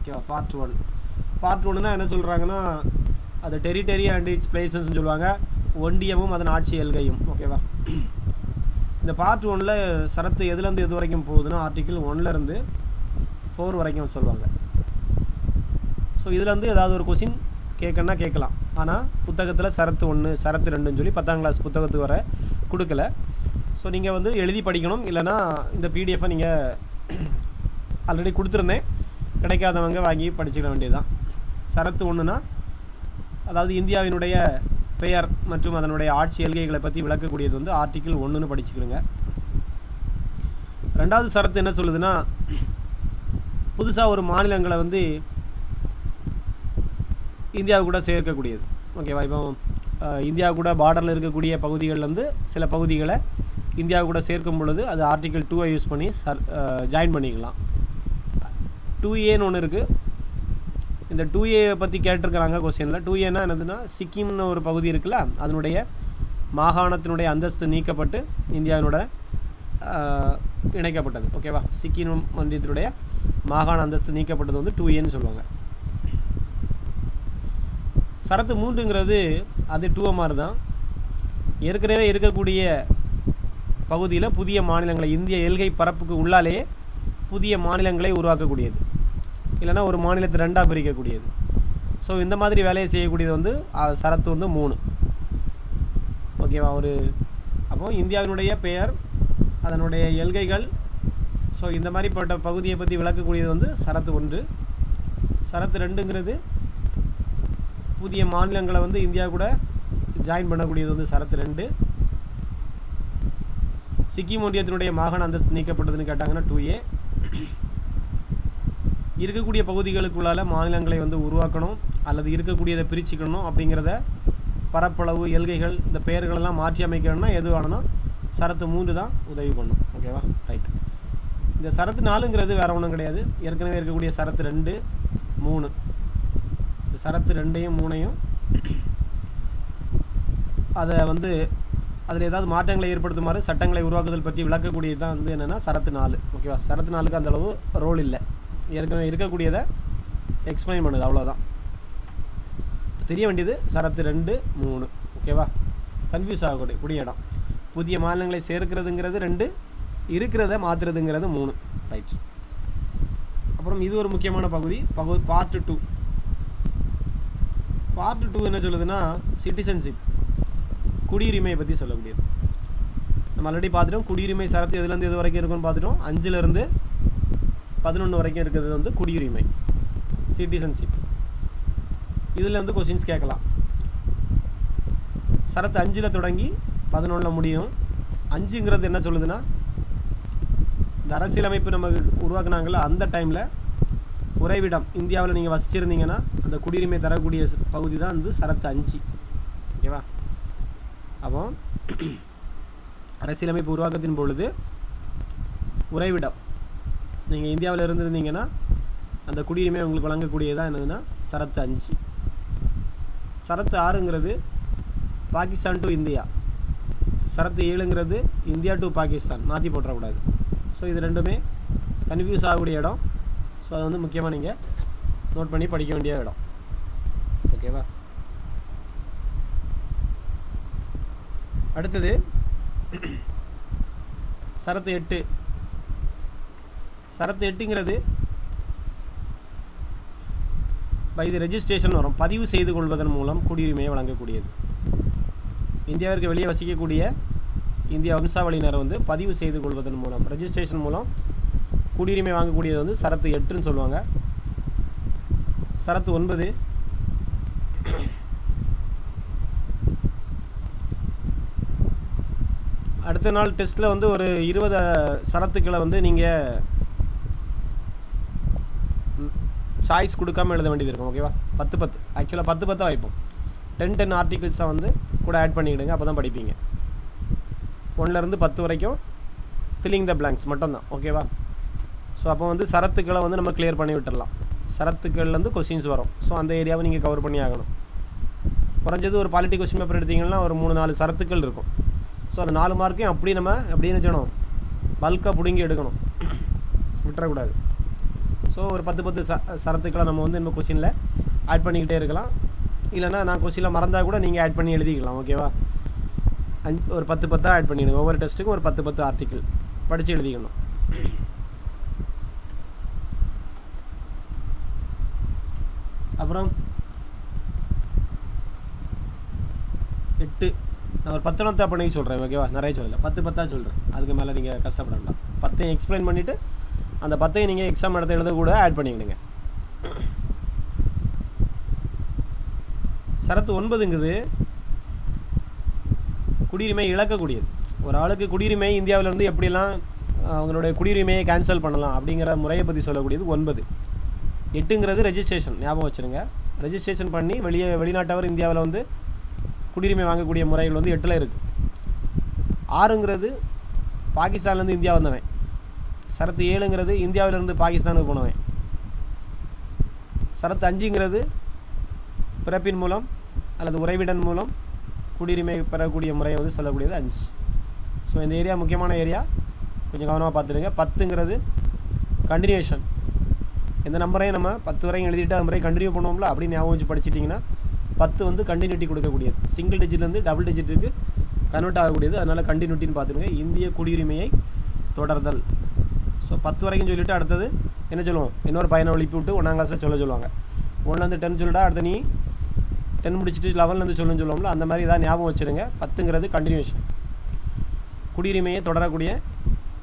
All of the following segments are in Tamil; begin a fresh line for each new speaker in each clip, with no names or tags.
ஓகேவா. பார்ட் ஒன்றுனா என்ன சொல்கிறாங்கன்னா அது டெரிட்டரி அண்ட் இட்ஸ் பிளேசஸ்ன்னு சொல்லுவாங்க, ஒன்றியமும் அதன் ஆட்சி எல்கையும். ஓகேவா. இந்த பார்ட் 1ல் சரத்து எதுலேருந்து எது வரைக்கும் போகுதுன்னா ஆர்டிக்கிள் 1லேருந்து 4 வரைக்கும் சொல்லுவாங்க. ஸோ இதில் வந்து ஏதாவது ஒரு கொஸ்டின் கேட்கணுன்னா கேட்கலாம். ஆனால் புத்தகத்தில் சரத்து 1 சரத்து 2ன்னு சொல்லி 10ஆம் கிளாஸ் புத்தகத்துக்கு வர கொடுக்கல. ஸோ நீங்கள் வந்து எழுதி படிக்கணும். இல்லைனா இந்த பிடிஎஃபை நீங்கள் ஆல்ரெடி கொடுத்துருந்தேன், கிடைக்காதவங்க வாங்கி படிச்சுக்க வேண்டியதுதான். சரத்து 1னா அதாவது இந்தியாவினுடைய பெயர் மற்றும் அதனுடைய ஆட்சி எல்கைகளை பற்றி விளக்கக்கூடியது வந்து ஆர்டிக்கிள் 1ன்னு படிச்சுக்கிடுங்க. ரெண்டாவது சரத்து என்ன சொல்லுதுன்னா புதுசாக ஒரு மாநிலங்களை வந்து இந்தியாவு கூட சேர்க்கக்கூடியது. ஓகேவா. இப்போ இந்தியா கூட பார்டரில் இருக்கக்கூடிய பகுதிகள்லேருந்து சில பகுதிகளை இந்தியா கூட சேர்க்கும் பொழுது அது ஆர்டிக்கிள் 2ஐ யூஸ் பண்ணி ஜாயின் பண்ணிக்கலாம். 2ஏன்னு ஒன்று இருக்குது. இந்த 2ஏ பற்றி கேட்டிருக்கிறாங்க கொஸ்டினில். 2ஏன்னா என்னதுன்னா சிக்கிம்னு ஒரு பகுதி இருக்குல்ல, அதனுடைய மாகாணத்தினுடைய அந்தஸ்து நீக்கப்பட்டு இந்தியாவினோட இணைக்கப்பட்டது. ஓகேவா. சிக்கிம் மந்திரத்தினுடைய மாகாண அந்தஸ்து நீக்கப்பட்டது வந்து 2ஏன்னு சொல்லுவாங்க. சரத்து 3ங்கிறது அது 2MR தான். ஏற்கனவே இருக்கக்கூடிய பகுதியில் புதிய மாநிலங்களை இந்திய எல்கை பரப்புக்கு உள்ளாலேயே புதிய மாநிலங்களை உருவாக்கக்கூடியது, இல்லைனா ஒரு மாநிலத்தை 2ஆக பிரிக்கக்கூடியது. ஸோ இந்த மாதிரி வேலையை செய்யக்கூடியது வந்து சரத்து வந்து 3. ஓகேவா. அப்போ இந்தியாவினுடைய பெயர், அதனுடைய எல்கைகள், ஸோ இந்த மாதிரிப்பட்ட பகுதியை பற்றி விளக்கக்கூடியது வந்து சரத்து 1. சரத்து 2ங்கிறது புதிய மாநிலங்களை வந்து இந்தியா கூட ஜாயின் பண்ணக்கூடியது வந்து சரத்து 2. சிக்கிம் ஒன்றியத்தினுடைய மாகாண அந்தஸ்து நீக்கப்பட்டதுன்னு கேட்டாங்கன்னா 2A. இருக்கக்கூடிய பகுதிகளுக்குள்ளால மாநிலங்களை வந்து உருவாக்கணும் அல்லது இருக்கக்கூடியதை பிரிச்சுக்கணும் அப்படிங்கிறத பரப்பளவு எல்கைகள் இந்த பெயர்களெல்லாம் மாற்றி அமைக்கணும்னா எது வேணும்னா சரத்து 3 தான் உதவி பண்ணும். ஓகேவா. ரைட். இந்த சரத்து 4ங்கிறது வேறு ஒன்றும் கிடையாது. ஏற்கனவே இருக்கக்கூடிய சரத்து 2, 3. இந்த சரத்து 2ஐயும் 3ஐயும் அதை வந்து அதில் ஏதாவது மாற்றங்களை ஏற்படுத்துமாறு சட்டங்களை உருவாக்குதல் பற்றி விளக்கக்கூடியது தான் வந்து என்னென்னா சரத்து 4. ஓகேவா. சரத்து 4க்கு அந்தளவு ரோல் இல்லை. ஏற்கனவே இருக்கக்கூடியதை எக்ஸ்பிளைன் பண்ணுது, அவ்வளோதான். தெரிய வேண்டியது சரத்து 2, 3. ஓகேவா. கன்ஃபியூஸ் ஆகக்கூடிய இடம். புதிய மாநிலங்களை சேர்க்கிறதுங்கிறது 2, இருக்கிறத மாற்றுறதுங்கிறது 3. ரைட். அப்புறம் இது ஒரு முக்கியமான பகுதி பார்ட் 2. பார்ட் 2 என்ன சொல்லுதுன்னா சிட்டிசன்ஷிப், குடியுரிமையை பற்றி சொல்லக்கூடியது. நம்ம ஆல்ரெடி பார்த்துட்டோம். குடியுரிமை சரத்து எதுலேருந்து எது வரைக்கும் இருக்குன்னு பார்த்துட்டோம். 5லேருந்து 11 வரைக்கும் இருக்கிறது வந்து குடியுரிமை, சிட்டிசன்ஷிப். இதில் வந்து கொஸ்டின்ஸ் கேட்கலாம். சரத்து 5ல் தொடங்கி 11ல் முடியும். 5ங்கிறது என்ன சொல்லுதுன்னா இந்த அரசியலமைப்பு நம்ம உருவாக்குனாங்கள அந்த டைமில் உறைவிடம் இந்தியாவில் நீங்கள் வசிச்சிருந்தீங்கன்னா அந்த குடியுரிமை தரக்கூடிய பகுதி தான் வந்து சரத்து 5. ஓகேவா. அப்போ அரசியலமைப்பு உருவாக்கத்தின் பொழுது உறைவிடம் நீங்கள் இந்தியாவில் இருந்திருந்தீங்கன்னா அந்த குடியுரிமை உங்களுக்கு வழங்கக்கூடியதான் என்னதுன்னா சரத்து 5. சரத்து 6ங்கிறது பாகிஸ்தான் டு இந்தியா. சரத்து 7ங்கிறது இந்தியா டு பாகிஸ்தான். மாற்றி போட்டுறக்கூடாது. ஸோ இது ரெண்டுமே கன்ஃபியூஸ் ஆகக்கூடிய இடம். ஸோ அதை வந்து முக்கியமாக நீங்கள் நோட் பண்ணி படிக்க வேண்டிய இடம். ஓகேவா. அடுத்தது சரத்து 8. சரத்து 8ங்கிறது இது ரெஜிஸ்ட்ரேஷன் வரும். பதிவு செய்து கொள்வதன் மூலம் குடியுரிமையை வழங்கக்கூடியது. இந்தியாவிற்கு வெளியே வசிக்கக்கூடிய இந்திய வம்சாவளியினரை வந்து பதிவு செய்து கொள்வதன் மூலம் ரெஜிஸ்ட்ரேஷன் மூலம் குடியுரிமை வாங்கக்கூடியது வந்து சரத்து 8ன்னு சொல்லுவாங்க. சரத்து 9 அடுத்த நாள் டெஸ்ட்டில் வந்து ஒரு 20 சரத்துக்களை வந்து நீங்கள் சாய்ஸ் கொடுக்காமல் எழுத வேண்டியது இருக்கும். ஓகேவா. 10 ஆக்சுவலாக 10 வைப்போம். 10 ஆர்டிகிள்ஸை வந்து கூட ஆட் பண்ணிக்கிடுங்க, அப்போ தான் படிப்பீங்க. 1லேருந்து 10 வரைக்கும் ஃபில்லிங் த பிளாங்க்ஸ் மட்டும்தான். ஓகேவா. ஸோ அப்போ வந்து சரத்துக்களை வந்து நம்ம கிளியர் பண்ணி விட்டுடலாம். சரத்துக்கள்லேருந்து கொஸ்டின்ஸ் வரும். ஸோ அந்த ஏரியாவை நீங்கள் கவர் பண்ணி ஆகணும். குறைஞ்சது ஒரு பாலிட்டி கொஸ்டின் பேப்பர் எடுத்திங்கன்னா ஒரு 3-4 சரத்துக்கள் இருக்கும். ஸோ அந்த 4 மார்க்கையும் அப்படி நம்ம எப்படி நினச்சணும் பல்காக பிடுங்கி எடுக்கணும், விட்டுறக்கூடாது. ஸோ ஸோ ஒரு 10 சரத்துக்களை நம்ம வந்து இந்த கொஸ்டினில் ஆட் பண்ணிக்கிட்டே இருக்கலாம். இல்லைனா நான் கொஸ்டினில் மறந்தால் கூட நீங்கள் ஆட் பண்ணி எழுதிக்கலாம். ஓகேவா, ஒரு 10 ஆட் பண்ணிவிடுங்க. ஒவ்வொரு டெஸ்ட்டுக்கும் ஒரு 10 ஆர்டிக்கிள் படித்து எழுதிக்கணும். அப்புறம் 8 நான் ஒரு 10 பண்ணி சொல்கிறேன். ஓகேவா, நிறைய சொல்லலை, 10 சொல்கிறேன். அதுக்கு மேலே நீங்கள் கஷ்டப்பட வேண்டாம். 10 எக்ஸ்பிளைன் பண்ணிவிட்டு அந்த 10 நீங்கள் எக்ஸாம் எடுத்து எழுத கூட ஆட் பண்ணிக்கிடுங்க. சரத்து 9ங்குது குடியுரிமை இழக்கக்கூடியது. ஒரு ஆளுக்கு குடியுரிமை இந்தியாவிலேருந்து எப்படிலாம் அவங்களுடைய குடியுரிமையை கேன்சல் பண்ணலாம் அப்படிங்கிற முறையை பற்றி சொல்லக்கூடியது 9. 8ங்கிறது ரெஜிஸ்ட்ரேஷன், ஞாபகம் வச்சுருங்க. ரெஜிஸ்ட்ரேஷன் பண்ணி வெளிநாட்டவர் இந்தியாவில் வந்து குடியுரிமை வாங்கக்கூடிய முறைகள் வந்து 8ல் இருக்குது. 6ங்கிறது பாகிஸ்தான்லேருந்து இந்தியா வந்தவன். சரத்து 7ங்கிறது இந்தியாவிலேருந்து பாகிஸ்தானுக்கு போனவன். சரத்து 5ங்கிறது பிறப்பின் மூலம் அல்லது உறைவிடன் மூலம் குடியுரிமை பெறக்கூடிய முறையை வந்து சொல்லக்கூடியது 5. ஸோ இந்த ஏரியா முக்கியமான ஏரியா, கொஞ்சம் கவனமாக பார்த்துடுங்க. 10ங்கிறது கண்டினியூஷன். எந்த நம்பரையும் நம்ம 10 வரையும் எழுதிட்டு அந்த முறை கண்டினியூ பண்ணுவோம்ல, அப்படின்னு ஞாபகம் வச்சு படிச்சிட்டிங்கன்னா 10 வந்து கண்டினியூட்டி கொடுக்கக்கூடியது. சிங்கிள் டிஜிட்லேருந்து டபுள் டிஜிட்டுக்கு கன்வெர்ட் ஆகக்கூடியது. அதனால் கண்டினியூட்டின்னு பார்த்துடுங்க. இந்திய குடியுரிமையை தொடர்தல். ஸோ 10 வரைக்கும் சொல்லிவிட்டு அடுத்தது என்ன சொல்லுவோம், இன்னொரு பையனை ஒழிப்பு விட்டு 1ஆம் கிளாஸில் சொல்லுவாங்க. 1லேருந்து 10 சொல்லிட்டா அடுத்த நீ 10 முடிச்சுட்டு 11லேருந்து சொல்லுவோம்ல, அந்த மாதிரி தான் ஞாபகம் வச்சுருங்க. 10ங்கிறது கண்டினியூஷன், குடியுரிமையை தொடரக்கூடிய,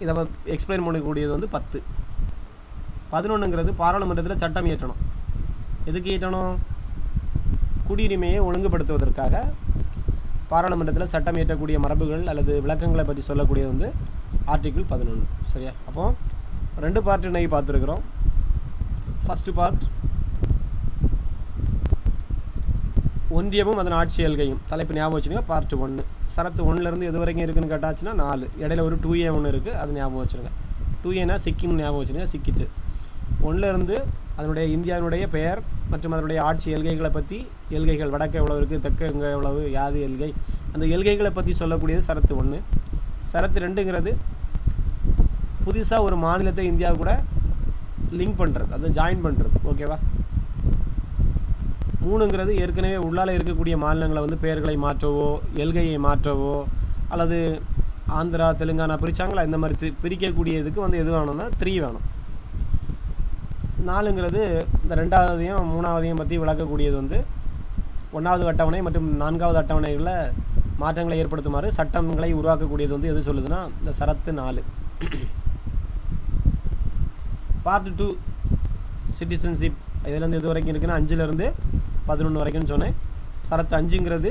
இதை எக்ஸ்பிளைன் பண்ணக்கூடியது வந்து 10. 11ங்கிறது பாராளுமன்றத்தில் சட்டம் இயற்றணும். எதுக்கு இயற்றணும்? குடியுரிமையை ஒழுங்குபடுத்துவதற்காக பாராளுமன்றத்தில் சட்டம் இயற்றக்கூடிய மரபுகள் அல்லது விளக்கங்களை பற்றி சொல்லக்கூடியது வந்து ஆர்டிக்கிள் 11. சரியா? அப்போது 2 பார்ட் இன்னைக்கு பார்த்துருக்குறோம். ஃபஸ்ட்டு பார்ட் ஒன்றியமும் அதன் ஆட்சி எல்கையும், தலைப்பு ஞாபகம் வச்சுருங்க. பார்ட் 1 சரத்து 1லேருந்து எது வரைக்கும் இருக்குதுன்னு கேட்டாச்சுன்னா 4. இடையில ஒரு 2A ஒன்று இருக்குது, அது ஞாபகம் வச்சுருங்க. 2Aனா சிக்கிம் ஞாபகம் வச்சுருங்க, சிக்கிட்டு. 1லேருந்து அதனுடைய இந்தியாவினுடைய பெயர் மற்றும் அதனுடைய ஆட்சி எல்கைகளை பற்றி, எல்கைகள் வடக்கு எவ்வளோ இருக்குது, தெற்கு எங்கே எவ்வளவு, யாது எல்கை, அந்த எல்கைகளை பற்றி சொல்லக்கூடியது சரத்து 1. சரத்து 2ங்கிறது புதுசாக ஒரு மாநிலத்தை இந்தியா கூட லிங்க் பண்ணுறது, அது ஜாயின் பண்ணுறது. ஓகேவா? 3ங்கிறது ஏற்கனவே உள்ளால் இருக்கக்கூடிய மாநிலங்களை வந்து பெயர்களை மாற்றவோ எல்கையை மாற்றவோ அல்லது ஆந்திரா தெலுங்கானா பிரித்தாங்களா, இந்த மாதிரி பிரிக்கக்கூடியதுக்கு வந்து எது வேணும்னா 3 வேணும். 4ங்கிறது இந்த 2ஆவதையும் 3ஆவதையும் பற்றி விளக்கக்கூடியது வந்து 1வது அட்டவணை மற்றும் 4வது அட்டவணைகளில் மாற்றங்களை ஏற்படுத்துமாறு சட்டங்களை உருவாக்கக்கூடியது வந்து எது சொல்லுதுன்னா இந்த சரத்து 4. பார்ட் 2 சிட்டிசன்ஷிப், இதுலேருந்து எது வரைக்கும் இருக்குன்னா 5லேருந்து 11 வரைக்கும்னு சொன்னேன். சரத்து 5ங்கிறது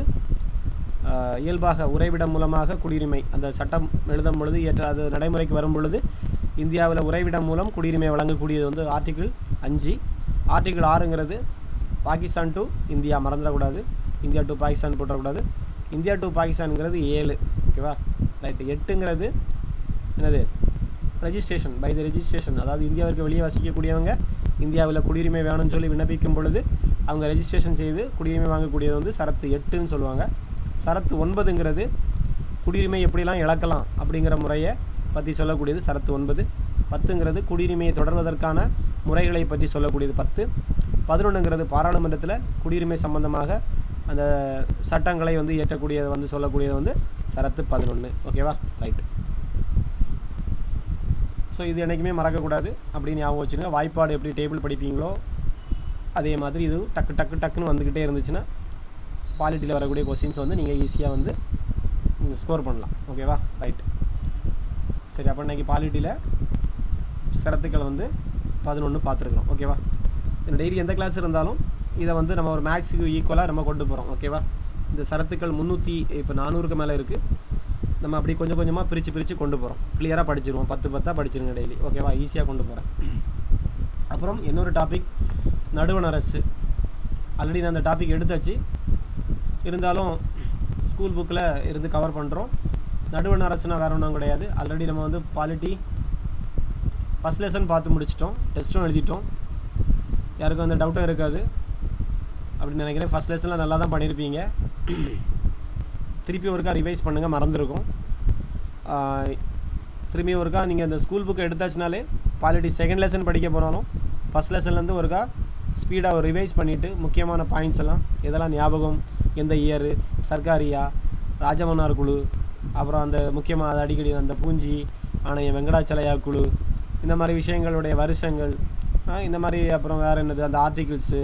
இயல்பாக உறைவிடம் மூலமாக குடியுரிமை, அந்த சட்டம் எழுதும் பொழுது அது நடைமுறைக்கு வரும் பொழுது இந்தியாவில் உறைவிடம் மூலம் குடியுரிமை வழங்கக்கூடியது வந்து ஆர்டிக்கிள் 5. ஆர்டிக்கிள் 6ங்கிறது பாகிஸ்தான் டு இந்தியா, மறந்துடக்கூடாது. இந்தியா டு பாகிஸ்தான் போட்டக்கூடாது. இந்தியா டு பாகிஸ்தானுங்கிறது 7. ஓகேவா? ரைட்டு. 8ங்கிறது என்னது, ரெஜிஸ்ட்ரேஷன், பை த ரெஜிஸ்ட்ரேஷன். அதாவது இந்தியாவிற்கு வெளியே வசிக்கக்கூடியவங்க இந்தியாவில் குடியுரிமை வேணும்னு சொல்லி விண்ணப்பிக்கும் பொழுது அவங்க ரெஜிஸ்ட்ரேஷன் செய்து குடியுரிமை வாங்கக்கூடியது வந்து சரத்து 8ன்னு சொல்லுவாங்க. சரத்து 9ங்கிறது குடியுரிமை எப்படிலாம் இழக்கலாம் அப்படிங்கிற முறையை பற்றி சொல்லக்கூடியது சரத்து 9. 10ங்கிறது குடியுரிமையை தொடர்வதற்கான முறைகளை பற்றி சொல்லக்கூடியது 10. 11ங்கிறது பாராளுமன்றத்தில் குடியுரிமை சம்பந்தமாக அந்த சட்டங்களை வந்து இயற்றக்கூடியதை வந்து சொல்லக்கூடியது வந்து சரத்து 11. ஓகேவா? ரைட்டு. ஸோ இது என்றைக்குமே மறக்கக்கூடாது அப்படின்னு ஞாபகம் வச்சுருங்க. வாய்ப்பாடு எப்படி டேபிள் படிப்பீங்களோ அதே மாதிரி இது டக்குன்னு வந்துக்கிட்டே இருந்துச்சுன்னா பாலிட்டியில் வரக்கூடிய கொஸ்டின்ஸ் வந்து நீங்கள் ஈஸியாக வந்து ஸ்கோர் பண்ணலாம். ஓகேவா? ரைட். சரி, அப்போ இன்றைக்கி பாலிட்டியில் சரத்துக்கள் வந்து 11 பார்த்துருக்குறோம். ஓகேவா? டெய்லி எந்த கிளாஸ் இருந்தாலும் இதை வந்து நம்ம ஒரு மேக்ஸுக்கு ஈக்குவலாக நம்ம கொண்டு போகிறோம். ஓகேவா? இந்த சரத்துக்கள் 400க்கு மேலே இருக்குது. நம்ம அப்படி கொஞ்சம் கொஞ்சமாக பிரித்து கொண்டு போகிறோம். கிளியராக படிச்சிருவோம். 10 படிச்சிருங்க டெய்லி. ஓகேவா? ஈஸியாக கொண்டு போகிறேன். அப்புறம் இன்னொரு டாபிக் நடுவண் அரசு. ஆல்ரெடி நான் அந்த டாபிக் எடுத்தாச்சு, இருந்தாலும் ஸ்கூல் புக்கில் இருந்து கவர் பண்ணுறோம். நடுவண் அரசுனா வேறு ஒன்றும் கிடையாது. ஆல்ரெடி நம்ம வந்து பாலிட்டி ஃபஸ்ட் லெசன் பார்த்து முடிச்சிட்டோம், டெஸ்ட்டும் எழுதிட்டோம். யாருக்கும் அந்த டவுட்டும் இருக்காது அப்படின்னு நினைக்கிறேன். ஃபஸ்ட் லெசனில் நல்லா தான் பண்ணியிருப்பீங்க. திருப்பி ஒருக்கா ரிவைஸ் பண்ணுங்கள், மறந்துருக்கும். திரும்பி ஒருக்கா நீங்கள் இந்த ஸ்கூல் புக்கை எடுத்தாச்சுனாலே பாலிட்டி செகண்ட் லெசன் படிக்க போனாலும் ஃபஸ்ட் லெசன்லேருந்து ஒருக்கா ஸ்பீடாக ஒரு ரிவைஸ் பண்ணிவிட்டு முக்கியமான பாயிண்ட்ஸ் எல்லாம் இதெல்லாம் ஞாபகம், எந்த இயரு, சர்க்காரியா, ராஜமன்னார் குழு, அப்புறம் அந்த முக்கியமாக அது அடிக்கடி அந்த பூஞ்சி ஆணையம், வெங்கடாச்சலையா குழு, இந்த மாதிரி விஷயங்களுடைய வருஷங்கள், இந்த மாதிரி அப்புறம் வேறு என்னது அந்த ஆர்டிகிள்ஸு,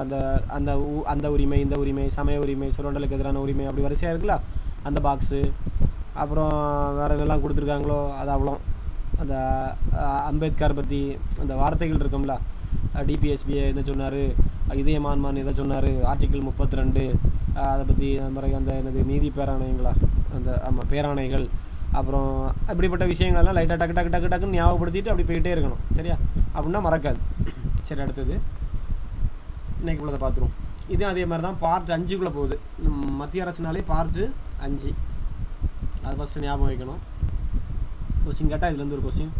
அந்த அந்த அந்த உரிமை, இந்த உரிமை, சமய உரிமை, சுரண்டலுக்கு எதிரான உரிமை, அப்படி வரிசையாக இருக்குல்ல அந்த பாக்ஸு. அப்புறம் வேறு என்னெல்லாம் கொடுத்துருக்காங்களோ அது அவ்வளோ. அந்த அம்பேத்கர் பற்றி அந்த வார்த்தைகள் இருக்கும்ல, டிபிஎஸ்பியை இதை சொன்னார், இதயமான்மான் இதை சொன்னார், ஆர்டிகிள் 32 அதை பற்றி பிறகு அந்த என்னது நீதி பேராணைங்களா, அந்த ஆமாம் பேராணைகள், அப்புறம் இப்படிப்பட்ட விஷயங்கள்லாம் லைட்டாக டக்கு டக்கு டக்கு டக்குன்னு ஞாபகப்படுத்திட்டு அப்படி போயிட்டே இருக்கணும். சரியா? அப்படின்னா மறக்காது. சரி, அடுத்தது இன்றைக்கி உள்ளதை பார்த்துருவோம். இதுவும் அதே மாதிரி தான் பார்ட் 5க்குள்ளே போகுது. மத்திய அரசுனாலே பார்ட்டு 5, அது ஃபஸ்ட்டு ஞாபகம் வைக்கணும். கொஸ்டின் கேட்டால் இதுலேருந்து ஒரு கொஸ்டின்.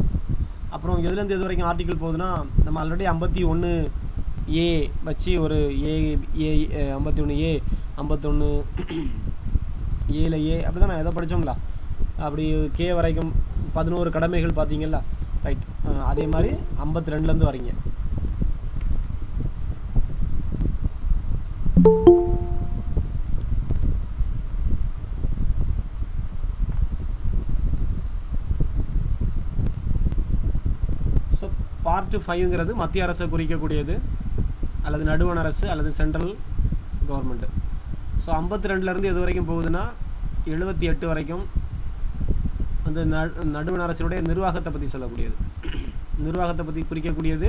அப்புறம் எதுலேருந்து எது வரைக்கும் ஆர்டிக்கிள் போகுதுன்னா, நம்ம ஆல்ரெடி 51A வச்சு ஒரு ஏ 51A 51A அப்படி தான் நான் எதை படித்தோம்ல, அப்படி கே வரைக்கும் 11 கடமைகள் பார்த்தீங்கல்ல, ரைட். அதே மாதிரி 52லேருந்து வரீங்க. ஸோ பார்ட் 5ங்கிறது மத்திய அரசை குறிக்கக்கூடியது, அல்லது நடுவண் அரசு அல்லது சென்ட்ரல் கவர்மெண்ட்டு. ஸோ 52லேருந்து எது வரைக்கும் போகுதுன்னா 78 வரைக்கும் அந்த நடுவண் அரசினுடைய நிர்வாகத்தை பற்றி சொல்லக்கூடியது, நிர்வாகத்தை பற்றி குறிக்கக்கூடியது